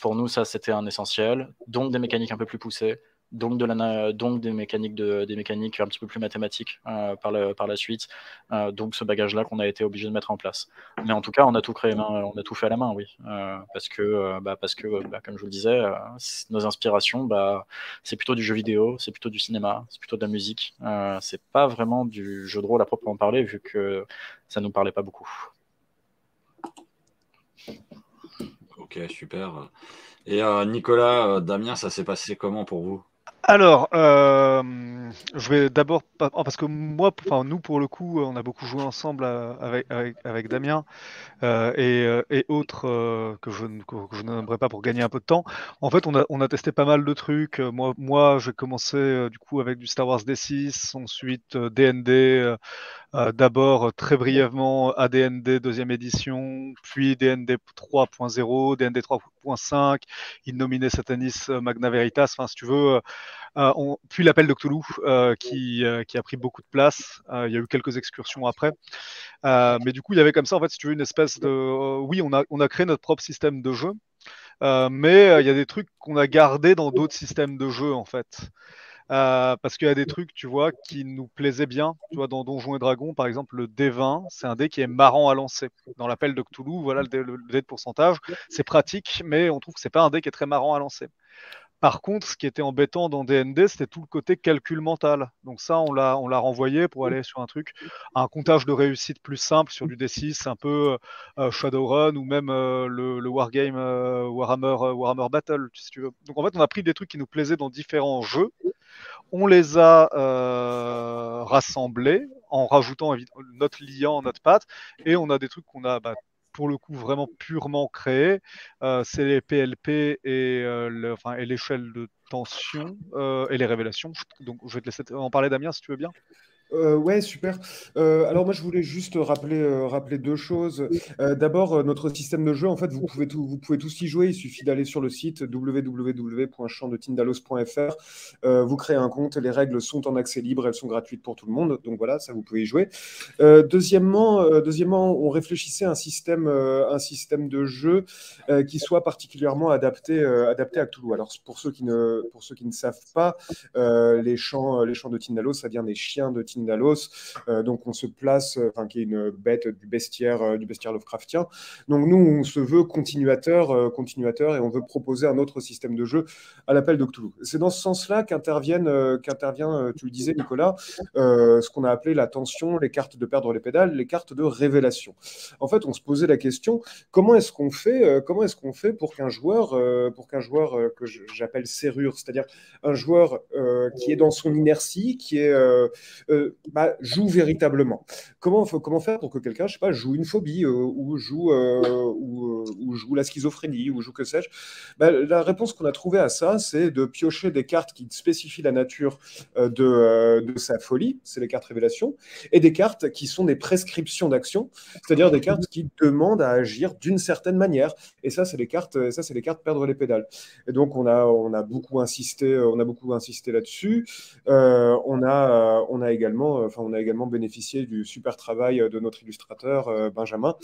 Pour nous, ça, c'était un essentiel. Donc, des mécaniques un peu plus poussées. Donc, des mécaniques un petit peu plus mathématiques par la suite. Donc, ce bagage-là qu'on a été obligé de mettre en place. Mais en tout cas, on a tout créé, on a tout fait à la main, oui. Parce que, comme je vous le disais, nos inspirations, c'est plutôt du jeu vidéo, c'est plutôt du cinéma, c'est plutôt de la musique. C'est pas vraiment du jeu de rôle à proprement parler, vu que ça nous parlait pas beaucoup.
Ok, super. Et Nicolas, Damien, ça s'est passé comment pour vous?
Alors, je vais d'abord, parce que nous pour le coup, on a beaucoup joué ensemble avec Damien et autres que je n'aimerais pas pour gagner un peu de temps. En fait, on a testé pas mal de trucs. Moi j'ai commencé du coup avec du Star Wars D6, ensuite D&D, d'abord très brièvement AD&D 2e édition, puis D&D 3.0, D&D 4.5, In Nomine Satanis Magna Veritas, enfin si tu veux, puis l'appel de Cthulhu qui a pris beaucoup de place. Il y a eu quelques excursions après. Mais du coup, il y avait comme ça, en fait, si tu veux, une espèce de... oui, on a créé notre propre système de jeu, mais il y a des trucs qu'on a gardés dans d'autres systèmes de jeu, en fait. Parce qu'il y a des trucs, tu vois, qui nous plaisaient bien. Tu vois, dans Donjons et Dragons, par exemple, le D20, c'est un dé qui est marrant à lancer. Dans l'appel de Cthulhu, voilà le dé de pourcentage. C'est pratique, mais on trouve que c'est pas un dé qui est très marrant à lancer. Par contre, ce qui était embêtant dans D&D, c'était tout le côté calcul mental. Donc ça, on l'a renvoyé pour aller sur un comptage de réussite plus simple sur du D6, un peu Shadowrun ou même le Wargame Warhammer Battle, si tu veux. Donc en fait, on a pris des trucs qui nous plaisaient dans différents jeux, on les a rassemblés en rajoutant notre liant, notre patte, et on a des trucs qu'on a pour le coup vraiment purement créés. C'est les PLP et l'échelle de tension et les révélations. Donc je vais te laisser en parler, Damien, si tu veux bien.
Ouais, super. Alors moi, je voulais juste rappeler deux choses. D'abord, notre système de jeu, en fait, vous pouvez tous y jouer. Il suffit d'aller sur le site www.champdetindalos.fr. Vous créez un compte. Les règles sont en accès libre. Elles sont gratuites pour tout le monde. Donc voilà, ça, vous pouvez y jouer. Deuxièmement, on réfléchissait à un système de jeu qui soit particulièrement adapté à Cthulhu. Alors, pour ceux qui ne savent pas, les chants de Tindalos, ça vient des chiens de Tindalos. Donc on se place, qui est une bête du bestiaire Lovecraftien. Donc nous, on se veut continuateur, et on veut proposer un autre système de jeu à l'appel de Cthulhu. C'est dans ce sens-là qu'intervient, tu le disais, Nicolas, ce qu'on a appelé la tension, les cartes de perdre les pédales, les cartes de révélation. En fait, on se posait la question, comment est-ce qu'on fait pour qu'un joueur que j'appelle serrure, c'est-à-dire un joueur qui est dans son inertie, qui est joue véritablement. Comment faire pour que quelqu'un, je sais pas, joue une phobie ou joue la schizophrénie ou joue que sais-je. La réponse qu'on a trouvée à ça, c'est de piocher des cartes qui spécifient la nature de sa folie, c'est les cartes révélation, et des cartes qui sont des prescriptions d'action, c'est-à-dire des cartes qui demandent à agir d'une certaine manière. Et ça, c'est les cartes perdre les pédales. Et donc on a beaucoup insisté là-dessus. On a également bénéficié du super travail de notre illustrateur Benjamin,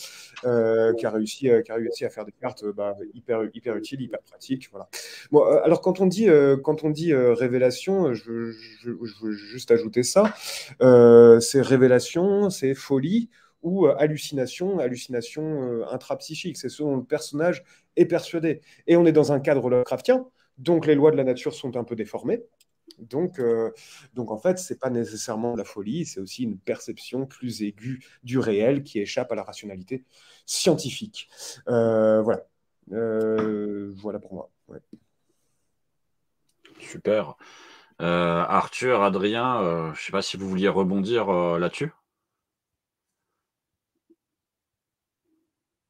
qui a réussi à faire des cartes hyper utiles, hyper pratiques. Voilà. Bon, alors quand on dit révélation, je veux juste ajouter ça. C'est révélation, c'est folie ou hallucination intrapsychique. C'est ce dont le personnage est persuadé. Et on est dans un cadre Lovecraftien, donc les lois de la nature sont un peu déformées. Donc en fait, c'est pas nécessairement la folie, c'est aussi une perception plus aiguë du réel qui échappe à la rationalité scientifique. Voilà. Voilà pour moi. Ouais.
Super. Arthur, Adrien, je sais pas si vous vouliez rebondir là-dessus.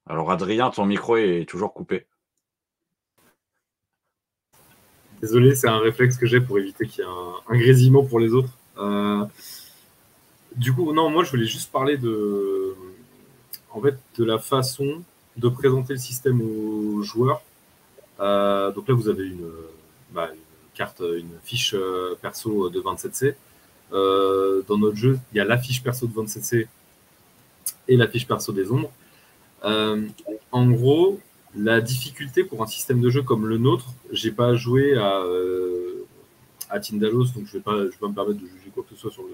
Alors Adrien, ton micro est toujours coupé.
Désolé, c'est un réflexe que j'ai pour éviter qu'il y ait un grésillement pour les autres. Du coup, non, moi je voulais juste parler de la façon de présenter le système aux joueurs. Donc là, vous avez une carte, une fiche perso de 27C. Dans notre jeu, il y a la fiche perso de 27C et la fiche perso des ombres. En gros, la difficulté pour un système de jeu comme le nôtre, j'ai pas joué à Tindalos, donc je vais pas me permettre de juger quoi que ce soit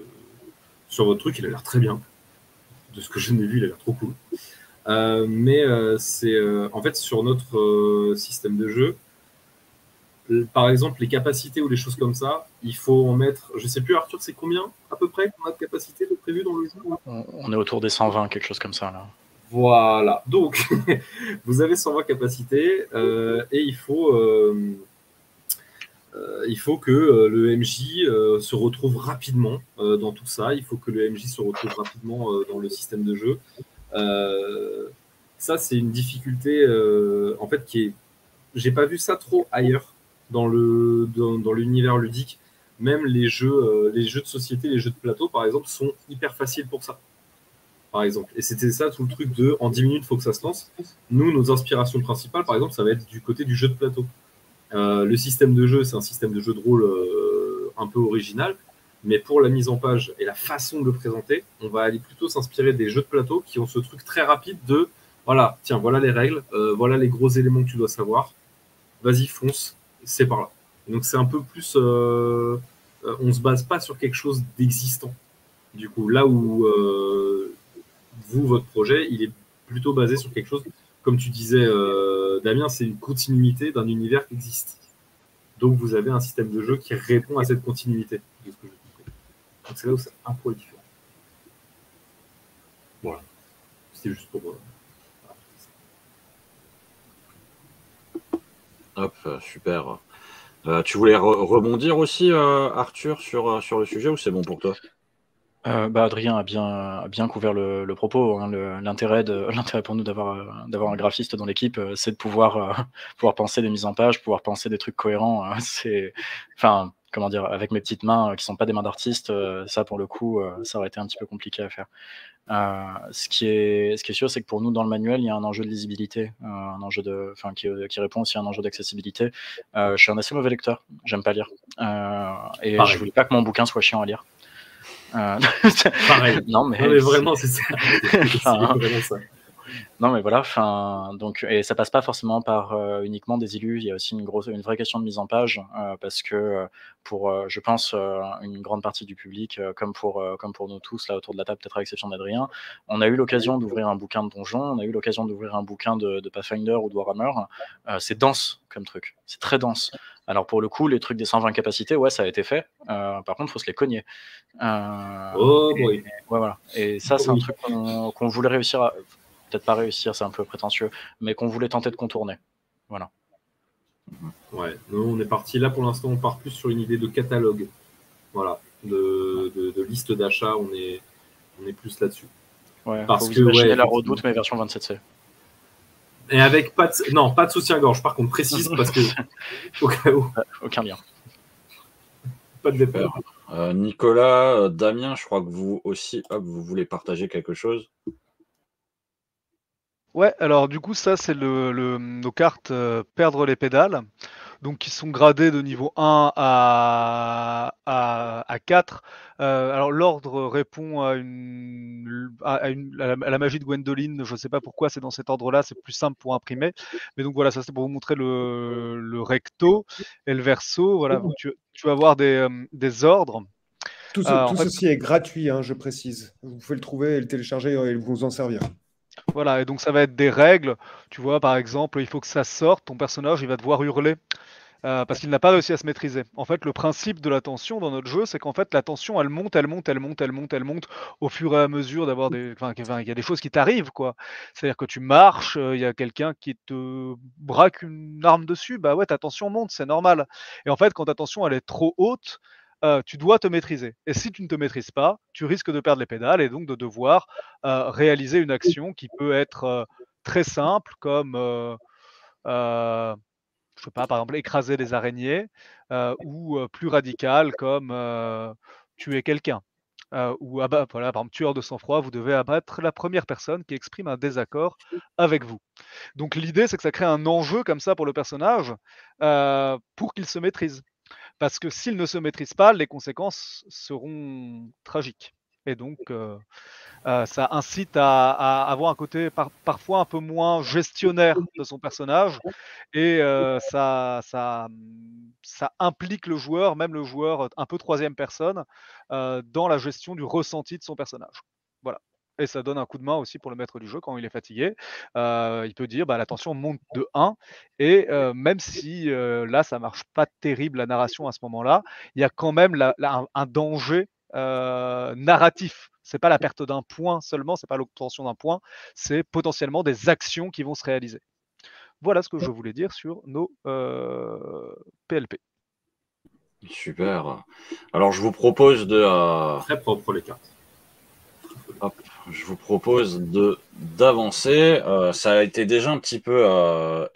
sur votre truc. Il a l'air très bien. De ce que je n'ai vu, il a l'air trop cool. C'est en fait sur notre système de jeu, par exemple les capacités ou les choses comme ça, il faut en mettre, je sais plus Arthur, c'est combien à peu près qu'on a de capacité de prévu dans le jeu?
On est autour des 120, quelque chose comme ça là.
Voilà, donc vous avez 120 capacités et il faut que le MJ se retrouve rapidement dans tout ça. Il faut que le MJ se retrouve rapidement dans le système de jeu. Ça, c'est une difficulté en fait qui est. J'ai pas vu ça trop ailleurs dans l'univers ludique. Même les jeux de société, les jeux de plateau, par exemple, sont hyper faciles pour ça. par exemple. Et c'était ça tout le truc de en 10 minutes, il faut que ça se lance. Nous, nos inspirations principales, par exemple, ça va être du côté du jeu de plateau. Le système de jeu, c'est un système de jeu de rôle un peu original, mais pour la mise en page et la façon de le présenter, on va aller plutôt s'inspirer des jeux de plateau qui ont ce truc très rapide de voilà, tiens, voilà les règles, voilà les gros éléments que tu dois savoir, vas-y, fonce, c'est par là. Donc c'est un peu plus, on se base pas sur quelque chose d'existant. Du coup, là où vous, votre projet, il est plutôt basé sur quelque chose, comme tu disais, Damien, c'est une continuité d'un univers qui existe. Donc vous avez un système de jeu qui répond à cette continuité, de ce que j'ai compris. Donc c'est là où c'est un peu différent. Voilà. C'était juste pour...
Hop, super. Tu voulais rebondir aussi, Arthur, sur le sujet, ou c'est bon pour toi?
Adrien a bien couvert le propos. Hein. L'intérêt pour nous d'avoir un graphiste dans l'équipe, c'est de pouvoir penser des mises en page, pouvoir penser des trucs cohérents. Enfin, comment dire, avec mes petites mains qui sont pas des mains d'artiste, ça pour le coup, ça aurait été un petit peu compliqué à faire. Ce qui est sûr, c'est que pour nous, dans le manuel, il y a un enjeu de lisibilité, un enjeu qui répond aussi à un enjeu d'accessibilité. Je suis un assez mauvais lecteur, j'aime pas lire, et je voulais pas que mon bouquin soit chiant à lire.
Pareil.
Non, mais
vraiment, c'est ça. C'est vraiment ça.
Non, mais voilà, donc, et ça passe pas forcément par uniquement des illus. Il y a aussi une vraie question de mise en page, parce que pour, je pense, une grande partie du public, comme pour nous tous là autour de la table, peut-être à l'exception d'Adrien, on a eu l'occasion d'ouvrir un bouquin de donjon, on a eu l'occasion d'ouvrir un bouquin de Pathfinder ou de Warhammer. C'est dense comme truc, c'est très dense. Alors pour le coup, les trucs des 120 capacités, ouais, ça a été fait. Par contre, faut se les cogner.
Oui.
Ouais, voilà. Et ça, c'est un truc qu'on voulait réussir à... Peut-être pas réussir, c'est un peu prétentieux, mais qu'on voulait tenter de contourner. Voilà.
Ouais, nous, on est parti là pour l'instant, on part plus sur une idée de catalogue. Voilà, de liste d'achat, on est plus là-dessus.
Ouais, parce que imaginer la Redoute, mais version 27C.
Et avec pas de soutien-gorge, par contre, précise, parce que au cas où.
Aucun lien.
Pas de départ.
Nicolas, Damien, je crois que vous aussi, vous voulez partager quelque chose.
Ouais, alors du coup, ça, c'est nos cartes perdre les pédales, donc qui sont gradées de niveau 1 à 4. Alors l'ordre répond à la magie de Gwendoline, je ne sais pas pourquoi c'est dans cet ordre-là, c'est plus simple pour imprimer. Mais donc voilà, ça c'est pour vous montrer le recto et le verso. Voilà, donc tu vas avoir des ordres.
Tout ceci est gratuit, hein, je précise. Vous pouvez le trouver et le télécharger et vous en servir.
Voilà, et donc ça va être des règles. Tu vois, par exemple, il faut que ça sorte, ton personnage, il va devoir hurler. Parce qu'il n'a pas réussi à se maîtriser. En fait, le principe de la tension dans notre jeu, c'est qu'en fait, la tension, elle monte au fur et à mesure d'avoir des... Enfin, il y a des choses qui t'arrivent, quoi. C'est-à-dire que tu marches, il y a quelqu'un qui te braque une arme dessus, bah ouais, ta tension monte, c'est normal. Et en fait, quand ta tension, elle est trop haute, tu dois te maîtriser. Et si tu ne te maîtrises pas, tu risques de perdre les pédales et donc de devoir réaliser une action qui peut être très simple, comme... je sais pas, par exemple, écraser des araignées, ou plus radical comme tuer quelqu'un. Ou voilà, par exemple, tueur de sang-froid, vous devez abattre la première personne qui exprime un désaccord avec vous. Donc l'idée, c'est que ça crée un enjeu comme ça pour le personnage, pour qu'il se maîtrise. Parce que s'il ne se maîtrise pas, les conséquences seront tragiques. Et donc, ça incite à avoir un côté parfois un peu moins gestionnaire de son personnage, et ça implique le joueur, même le joueur un peu troisième personne, dans la gestion du ressenti de son personnage. Voilà. Et ça donne un coup de main aussi pour le maître du jeu quand il est fatigué. Il peut dire bah, la tension monte de 1, et même si là ça marche pas terrible la narration à ce moment-là, il y a quand même un danger narratif. C'est pas la perte d'un point seulement, c'est pas l'obtention d'un point, c'est potentiellement des actions qui vont se réaliser. Voilà ce que je voulais dire sur nos PLP.
Super. Alors je vous propose de...
Très propre les cartes.
Hop, je vous propose d'avancer. Ça a été déjà un petit peu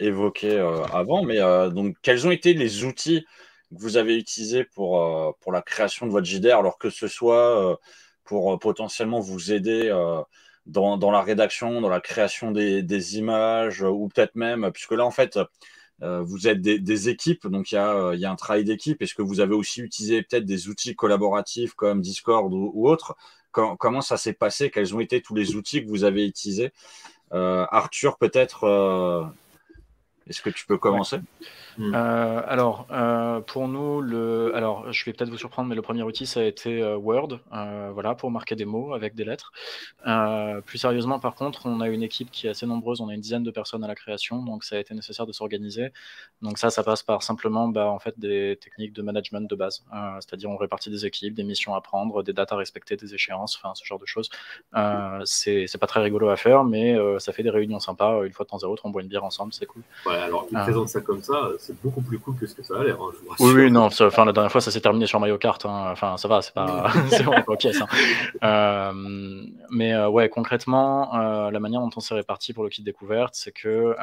évoqué avant, mais donc quels ont été les outils que vous avez utilisés pour la création de votre JDR, alors que ce soit pour potentiellement vous aider dans la rédaction, dans la création des images, ou peut-être même, puisque là, en fait, vous êtes des équipes, donc il y a un travail d'équipe. Est-ce que vous avez aussi utilisé peut-être des outils collaboratifs comme Discord ou autres? Comment ça s'est passé? Quels ont été tous les outils que vous avez utilisés? Arthur, peut-être, est-ce que tu peux commencer?
Alors, pour nous, alors, je vais peut-être vous surprendre, mais le premier outil, ça a été Word, voilà, pour marquer des mots avec des lettres. Plus sérieusement, par contre, on a une équipe qui est assez nombreuse, on a une dizaine de personnes à la création, donc ça a été nécessaire de s'organiser. Donc ça passe par simplement en fait, des techniques de management de base, c'est-à-dire on répartit des équipes, des missions à prendre, des dates à respecter, des échéances, enfin ce genre de choses. C'est pas très rigolo à faire, mais ça fait des réunions sympas, une fois de temps à autre, on boit une bière ensemble, c'est cool.
Ouais, alors il présente ça comme ça, c'est beaucoup plus cool que ce que ça a l'air. Hein,
oui, non, enfin, la dernière fois ça s'est terminé sur Mario Kart, hein. Enfin ça va, c'est pas c'est vraiment pas pièce. Hein. Mais ouais, concrètement, la manière dont on s'est réparti pour le kit découverte, c'est que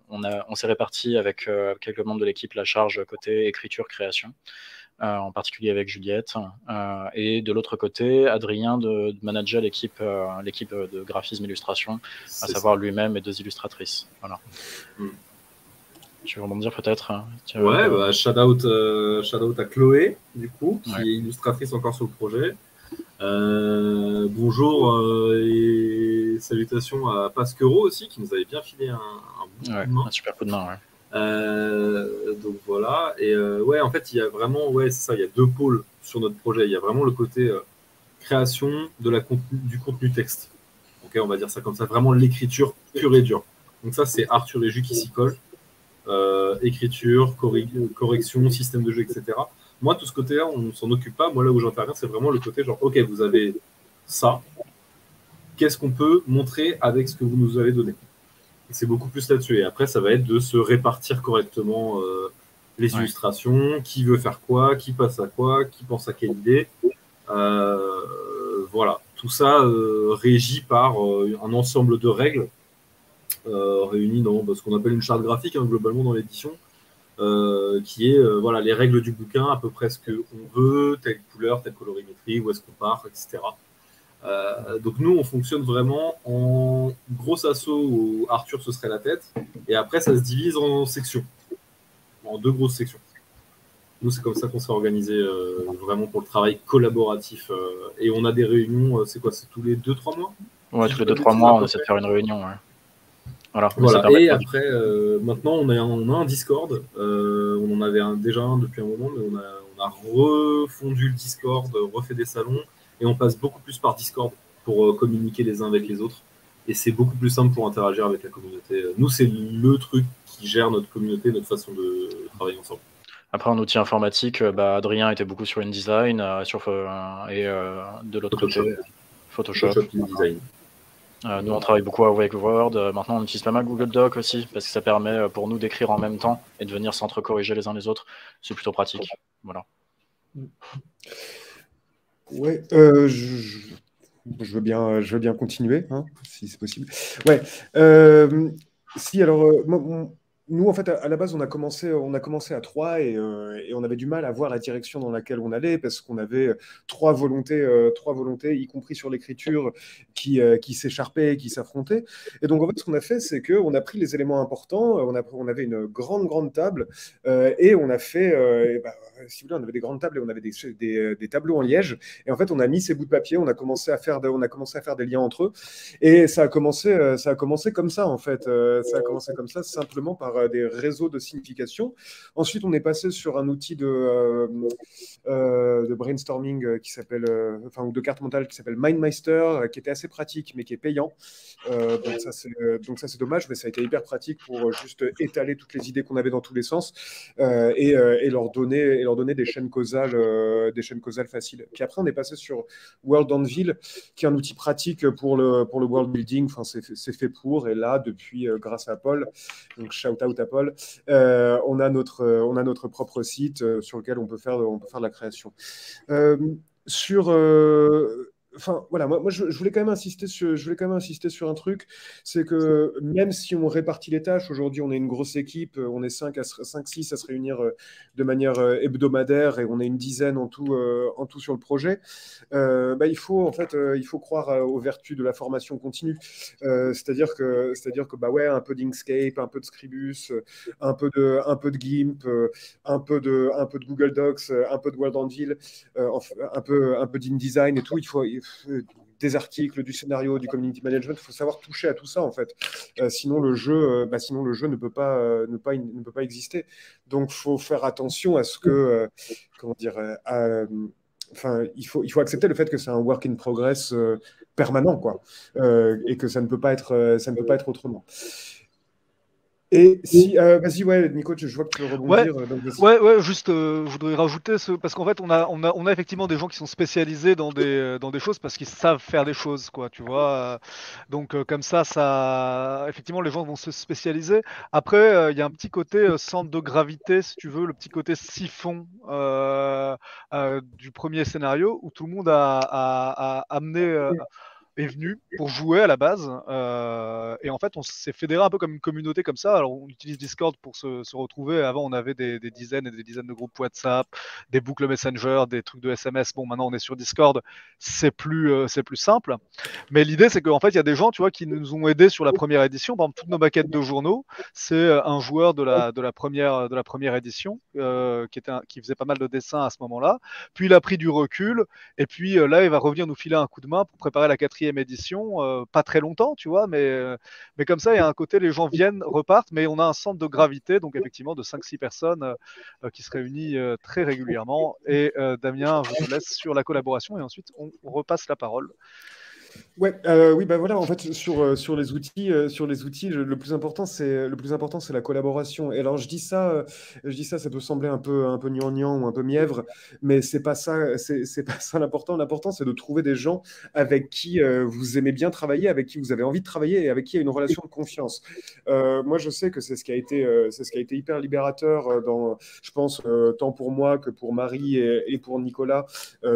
on s'est réparti avec quelques membres de l'équipe la charge côté écriture création. En particulier avec Juliette, et de l'autre côté, Adrien de manager l'équipe de graphisme illustration, à savoir lui-même et 2 illustratrices. Voilà. Tu veux rebondir peut-être?
Ouais, shout out à Chloé, du coup, qui est illustratrice encore sur le projet. Bonjour et salutations à Pasquero aussi, qui nous avait bien filé un coup de main.
Un super coup de main, ouais.
Donc voilà, et ouais, en fait, il y a vraiment, ouais, c'est ça, il y a 2 pôles sur notre projet. Il y a vraiment le côté création du contenu texte. Ok, on va dire ça comme ça, vraiment l'écriture pure et dure. Donc ça, c'est Arthur et Jus qui s'y collent. Écriture, correction, système de jeu, etc. Moi, tout ce côté-là, on ne s'en occupe pas. Moi, là où j'interviens, c'est vraiment le côté genre, ok, vous avez ça, qu'est-ce qu'on peut montrer avec ce que vous nous avez donné? C'est beaucoup plus là-dessus. Et après, ça va être de se répartir correctement les illustrations, qui veut faire quoi, qui passe à quoi, qui pense à quelle idée. Voilà, tout ça régi par un ensemble de règles réunies dans ce qu'on appelle une charte graphique, hein, globalement dans l'édition, qui est voilà, les règles du bouquin, à peu près ce qu'on veut, telle couleur, telle colorimétrie, où est-ce qu'on part, etc. Donc nous, on fonctionne vraiment en gros assaut où Arthur, ce serait la tête, et après, ça se divise en sections, en 2 grosses sections. Nous, c'est comme ça qu'on s'est organisé vraiment pour le travail collaboratif. Et on a des réunions, c'est quoi? C'est tous les 2-3 mois?
Ouais, tous les 2-3 mois, on essaie de faire une réunion. Ouais. Voilà.
Et après, maintenant, on a un Discord. On en avait déjà un depuis un moment, mais on a refondu le Discord, refait des salons, et on passe beaucoup plus par Discord pour communiquer les uns avec les autres. Et c'est beaucoup plus simple pour interagir avec la communauté. Nous, c'est le truc qui gère notre communauté, notre façon de travailler ensemble.
Après, en outil informatique, Adrien était beaucoup sur InDesign, et de l'autre côté, Photoshop
InDesign.
Nous, on travaille beaucoup avec Word. Maintenant, on utilise pas mal Google Doc aussi, parce que ça permet pour nous d'écrire en même temps et de venir s'entre-corriger les uns les autres. C'est plutôt pratique. Voilà.
Ouais, je veux bien continuer, hein, si c'est possible. Ouais. Si, alors, nous, en fait, à la base, on a commencé à 3 et on avait du mal à voir la direction dans laquelle on allait parce qu'on avait 3 volontés, y compris sur l'écriture, qui s'écharpaient, qui s'affrontaient. Et donc, en fait, ce qu'on a fait, c'est qu'on a pris les éléments importants, on avait une grande table et on a fait, si vous voulez, on avait des grandes tables et on avait des tableaux en liège. Et en fait, on a mis ces bouts de papier, on a commencé à faire des liens entre eux. Et ça a commencé comme ça, en fait. Ça a commencé comme ça, simplement par des réseaux de signification. Ensuite, on est passé sur un outil de brainstorming qui s'appelle, ou de carte mentale qui s'appelle MindMeister, qui était assez pratique, mais qui est payant. Donc ça, c'est dommage, mais ça a été hyper pratique pour juste étaler toutes les idées qu'on avait dans tous les sens et leur donner des chaînes causales faciles. Puis après, on est passé sur World Anvil, qui est un outil pratique pour le world building. Enfin, c'est fait pour. Et là, depuis, grâce à Paul, donc shout out à Paul, on a notre propre site sur lequel on peut faire de la création. enfin, voilà, moi je voulais quand même insister sur un truc, c'est que même si on répartit les tâches, aujourd'hui on est une grosse équipe, on est 5-6 à se réunir de manière hebdomadaire et on est une dizaine en tout sur le projet, bah, il faut croire aux vertus de la formation continue. C'est-à-dire que bah ouais, un peu d'Inkscape, un peu de Scribus, un peu de GIMP, un peu de Google Docs, un peu de Word Anvil, un peu d'InDesign et tout. Il faut des articles, du scénario, du community management. Il faut savoir toucher à tout ça en fait. Sinon le jeu ne peut pas exister. Donc faut faire attention à ce que comment dire. Enfin, il faut accepter le fait que c'est un work in progress permanent, quoi, et que ça ne peut pas être autrement. Et si, vas-y, ouais, Nico, je vois que tu veux
Ouais,
rebondir. Donc, vas-y.
ouais, juste, je voudrais rajouter parce qu'en fait, on a effectivement des gens qui sont spécialisés dans des choses parce qu'ils savent faire des choses, quoi, tu vois. Donc, comme ça, effectivement, les gens vont se spécialiser. Après, il y a un petit côté centre de gravité, si tu veux, le petit côté siphon du premier scénario où tout le monde a amené. Est venu pour jouer à la base. Et en fait, on s'est fédéré un peu comme une communauté comme ça. Alors, on utilise Discord pour se retrouver. Avant, on avait des dizaines et des dizaines de groupes WhatsApp, des boucles Messenger, des trucs de SMS. Bon, maintenant, on est sur Discord. C'est plus simple. Mais l'idée, c'est qu'en fait, il y a des gens, tu vois, qui nous ont aidés sur la première édition. Par exemple, toutes nos maquettes de journaux, c'est un joueur de la première édition qui faisait pas mal de dessins à ce moment-là. Puis, il a pris du recul. Et puis là, il va revenir nous filer un coup de main pour préparer la 4e édition. Pas très longtemps, tu vois, mais comme ça, il y a un côté, les gens viennent, repartent, mais on a un centre de gravité, donc effectivement de 5-6 personnes qui se réunissent très régulièrement. Et Damien, je te laisse sur la collaboration et ensuite on repasse la parole.
Ouais, oui, bah voilà, en fait, sur les outils, le plus important, c'est la collaboration. Et alors, je dis ça, ça peut sembler un peu gnangnan ou un peu mièvre, mais c'est pas ça, c'est pas ça l'important. L'important, c'est de trouver des gens avec qui vous aimez bien travailler, avec qui vous avez envie de travailler et avec qui il y a une relation de confiance. Moi, je sais que c'est ce qui a été hyper libérateur je pense, tant pour moi que pour Marie et pour Nicolas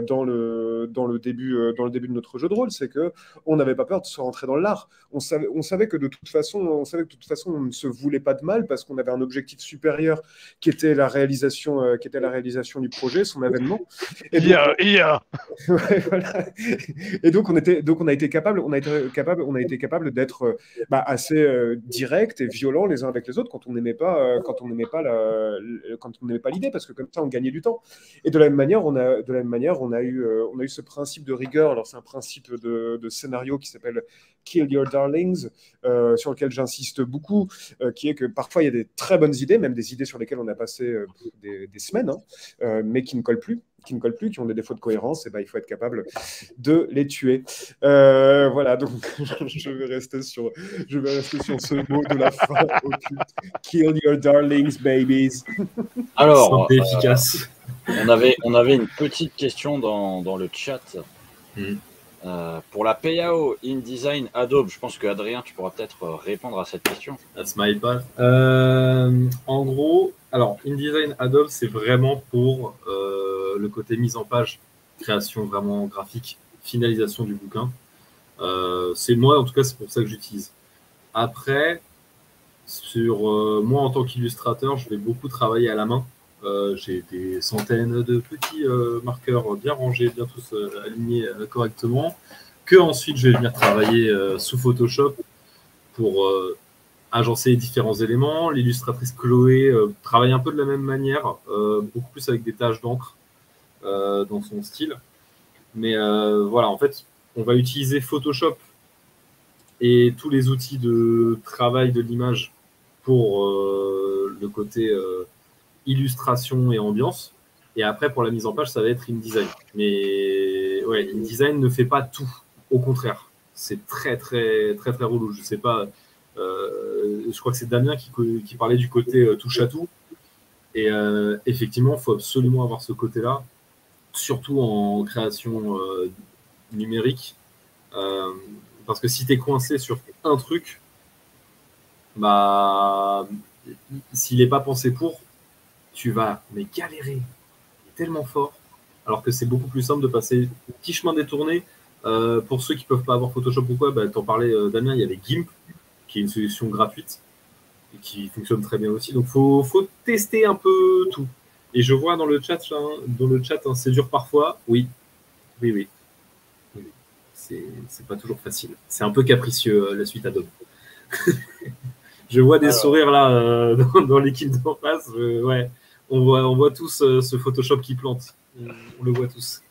dans le début de notre jeu de rôle, c'est que on n'avait pas peur de se rentrer dans l'art. On savait que de toute façon, on ne se voulait pas de mal parce qu'on avait un objectif supérieur qui était la réalisation du projet, son avènement. Et donc, ouais, voilà. Et donc on a été capable d'être assez direct et violent les uns avec les autres quand on n'aimait pas l'idée, parce que comme ça on gagnait du temps. Et de la même manière, on a eu ce principe de rigueur. Alors c'est un principe de scénario qui s'appelle Kill Your Darlings, sur lequel j'insiste beaucoup, qui est que parfois il y a des très bonnes idées, même des idées sur lesquelles on a passé des semaines, mais qui ne collent plus, qui ont des défauts de cohérence, et ben, il faut être capable de les tuer. Voilà, donc je vais rester sur ce mot de la fin. Kill your darlings, babies.
Alors,
efficace.
On avait une petite question dans le chat. Pour la PAO, InDesign, Adobe, je pense que Adrien, tu pourras peut-être répondre à cette question.
That's my bad. En gros, alors InDesign, Adobe, c'est vraiment pour le côté mise en page, création vraiment graphique, finalisation du bouquin. C'est moi, en tout cas, c'est pour ça que j'utilise. Après, moi, en tant qu'illustrateur, je vais beaucoup travailler à la main. J'ai des centaines de petits marqueurs bien rangés, bien tous alignés correctement, que ensuite je vais venir travailler sous Photoshop pour agencer les différents éléments. L'illustratrice Chloé travaille un peu de la même manière, beaucoup plus avec des taches d'encre dans son style. Mais voilà, en fait, on va utiliser Photoshop et tous les outils de travail de l'image pour le côté illustration et ambiance. Et après, pour la mise en page, ça va être InDesign. Mais ouais, InDesign ne fait pas tout. Au contraire, c'est très, très, très, très relou. Je sais pas, je crois que c'est Damien qui parlait du côté touche à tout. Et effectivement, il faut absolument avoir ce côté-là, surtout en création numérique. Parce que si tu es coincé sur un truc, bah, s'il n'est pas pensé pour, tu vas galérer tellement fort, alors que c'est beaucoup plus simple de passer un petit chemin détourné Pour ceux qui peuvent pas avoir Photoshop ou quoi, t'en parlais, Damien, il y avait GIMP, qui est une solution gratuite et qui fonctionne très bien aussi. Donc, faut tester un peu tout. Et je vois dans le chat, c'est dur parfois. Oui. C'est pas toujours facile. C'est un peu capricieux, la suite Adobe. Je vois des sourires là dans l'équipe d'en face. Ouais, on voit tous ce Photoshop qui plante. On le voit tous.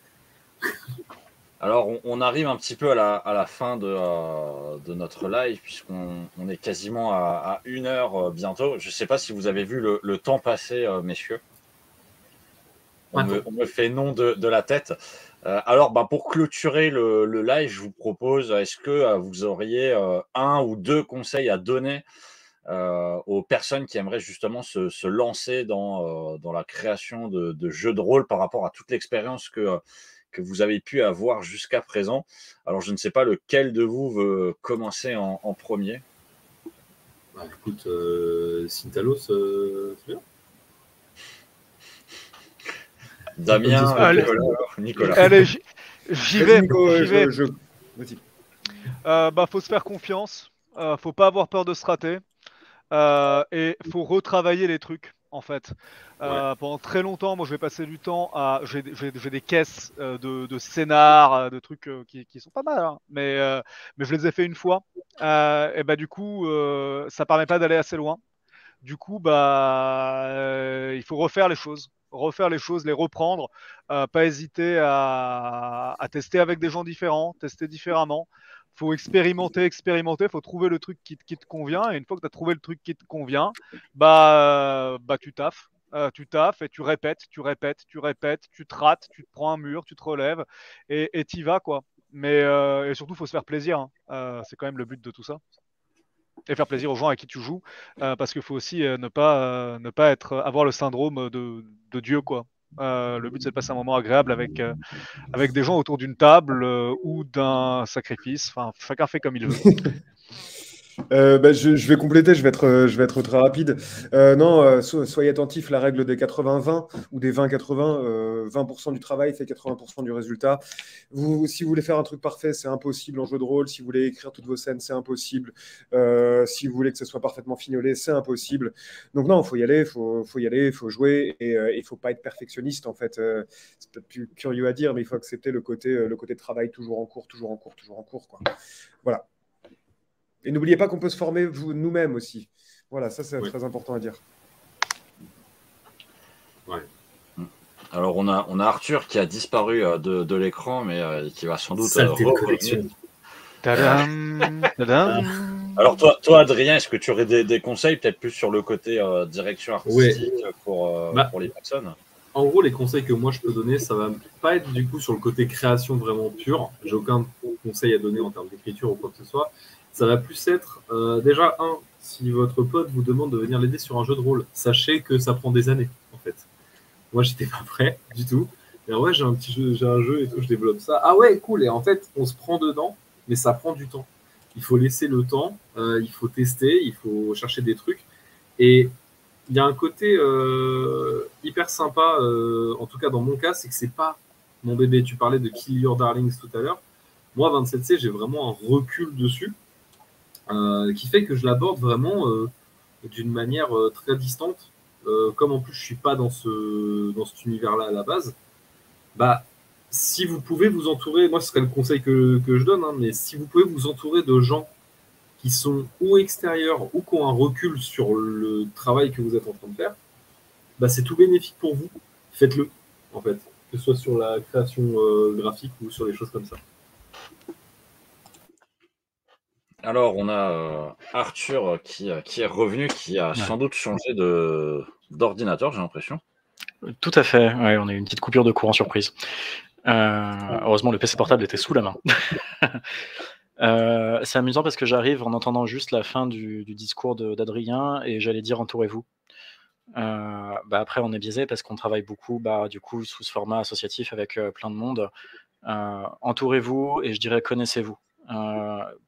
Alors, on arrive un petit peu à la fin de notre live, puisqu'on est quasiment à 1 heure bientôt. Je ne sais pas si vous avez vu le temps passer, messieurs. On me fait non de la tête. Alors, pour clôturer le live, je vous propose, est-ce que vous auriez 1 ou 2 conseils à donner aux personnes qui aimeraient justement se lancer dans la création de jeux de rôle par rapport à toute l'expérience que vous avez pu avoir jusqu'à présent? Alors, je ne sais pas lequel de vous veut commencer en premier.
Écoute, Sintalos, c'est bien.
Damien, Nicolas.
Allez, j'y vais.
Vas-y.
Faut se faire confiance. Faut pas avoir peur de se rater. Et faut retravailler les trucs, en fait. Pendant très longtemps, moi, je vais passer du temps à. J'ai des caisses de scénar, de trucs qui sont pas mal, hein, mais je les ai fait une fois. Et du coup, ça permet pas d'aller assez loin. Du coup, il faut refaire les choses. Les reprendre, pas hésiter à tester avec des gens différents, tester différemment. Faut expérimenter, faut trouver le truc qui te convient. Et une fois que tu as trouvé le truc qui te convient, tu taffes. Tu taffes et tu répètes, tu te rates, tu te prends un mur, tu te relèves et t'y vas, quoi. Mais et surtout, faut se faire plaisir, hein. C'est quand même le but de tout ça. Et faire plaisir aux gens avec qui tu joues, parce qu'il faut aussi ne pas avoir le syndrome de Dieu, quoi. Le but, c'est de passer un moment agréable avec des gens autour d'une table ou d'un sacrifice. Enfin, chacun fait comme il veut.
Je vais compléter, je vais être très rapide. Non, soyez attentifs, la règle des 80-20 ou des 20-80, 20% du travail fait 80% du résultat. Si vous voulez faire un truc parfait, c'est impossible en jeu de rôle. Si vous voulez écrire toutes vos scènes, c'est impossible. Si vous voulez que ce soit parfaitement fignolé, c'est impossible. Donc non, il faut y aller, il faut jouer et il ne faut pas être perfectionniste en fait. C'est peut-être plus curieux à dire, mais il faut accepter le côté de travail toujours en cours, quoi. Voilà. Et n'oubliez pas qu'on peut se former nous-mêmes aussi. Voilà, ça c'est très important à dire.
Ouais.
Alors on a Arthur qui a disparu de l'écran, mais qui va sans doute
revenir.
Tadam, tadam.
Alors toi Adrien, est-ce que tu aurais des conseils peut-être plus sur le côté direction artistique pour les personnes?
En gros, les conseils que moi je peux donner, ça va pas être du coup sur le côté création vraiment pur. J'ai aucun conseil à donner en termes d'écriture ou quoi que ce soit. Ça va plus être, déjà, si votre pote vous demande de venir l'aider sur un jeu de rôle, sachez que ça prend des années, en fait. Moi, j'étais pas prêt du tout. Et ouais, j'ai un jeu et tout, je développe ça. Ah ouais, cool. Et en fait, on se prend dedans, mais ça prend du temps. Il faut laisser le temps, il faut tester, il faut chercher des trucs. Et il y a un côté hyper sympa, en tout cas dans mon cas, c'est que c'est pas mon bébé. Tu parlais de Kill Your Darlings tout à l'heure. Moi, 27C, j'ai vraiment un recul dessus. Qui fait que je l'aborde vraiment d'une manière très distante. Comme en plus je suis pas dans cet univers-là à la base, si vous pouvez vous entourer, moi ce serait le conseil que je donne, hein, mais si vous pouvez vous entourer de gens qui sont ou extérieurs ou qui ont un recul sur le travail que vous êtes en train de faire, c'est tout bénéfique pour vous. Faites-le, en fait, que ce soit sur la création graphique ou sur les choses comme ça.
Alors, on a Arthur qui est revenu, qui a sans doute changé d'ordinateur, j'ai l'impression.
Tout à fait, ouais, on a eu une petite coupure de courant surprise. Heureusement, le PC portable était sous la main. C'est amusant parce que j'arrive en entendant juste la fin du discours d'Adrien et j'allais dire entourez-vous. Après, on est biaisé parce qu'on travaille beaucoup du coup, sous ce format associatif avec plein de monde. Entourez-vous et je dirais connaissez-vous.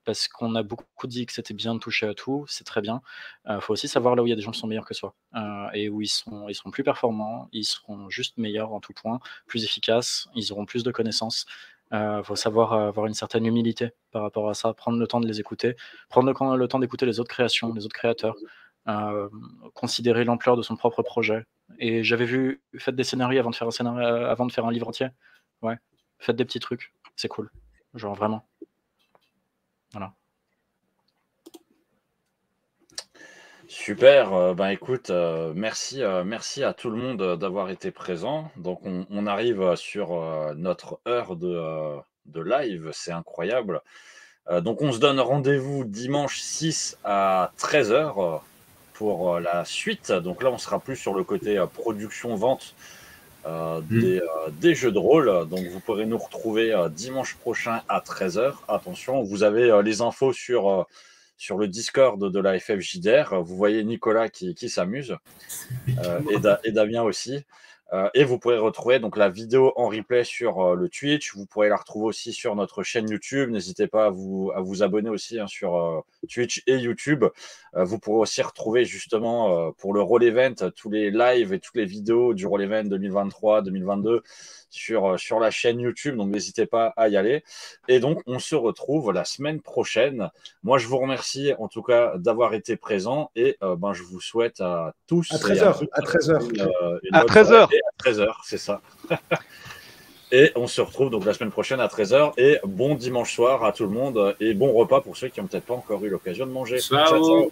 Parce qu'on a beaucoup dit que c'était bien de toucher à tout, c'est très bien. Faut aussi savoir là où il y a des gens qui sont meilleurs que soi et où ils seront plus performants, ils seront juste meilleurs en tout point, plus efficaces, ils auront plus de connaissances. faut savoir avoir une certaine humilité par rapport à ça, prendre le temps de les écouter, prendre le temps d'écouter les autres créations, les autres créateurs, considérer l'ampleur de son propre projet. Et j'avais vu, faites des scénarios avant de faire un scénario, avant de faire un livre entier. Ouais, faites des petits trucs, c'est cool. Genre vraiment. Voilà.
Super, ben écoute, merci à tout le monde d'avoir été présent. Donc on arrive sur notre heure de live, c'est incroyable. Donc on se donne rendez-vous dimanche 6 à 13h pour la suite. Donc là on sera plus sur le côté production-vente des jeux de rôle. Donc vous pourrez nous retrouver dimanche prochain à 13h. Attention, vous avez les infos sur le Discord de la FFJDR. Vous voyez Nicolas qui s'amuse et Damien aussi. Et vous pourrez retrouver donc la vidéo en replay sur le Twitch. Vous pourrez la retrouver aussi sur notre chaîne YouTube. N'hésitez pas à vous abonner aussi sur Twitch et YouTube. Vous pourrez aussi retrouver justement pour le Roll Event tous les lives et toutes les vidéos du Roll Event 2023-2022 sur la chaîne YouTube. Donc n'hésitez pas à y aller. Et donc on se retrouve la semaine prochaine. Moi je vous remercie en tout cas d'avoir été présent et je vous souhaite à tous
à 13h.
À
13h.
À 13h, c'est ça. Et on se retrouve donc la semaine prochaine à 13h. Et bon dimanche soir à tout le monde et bon repas pour ceux qui n'ont peut-être pas encore eu l'occasion de manger.
Ciao.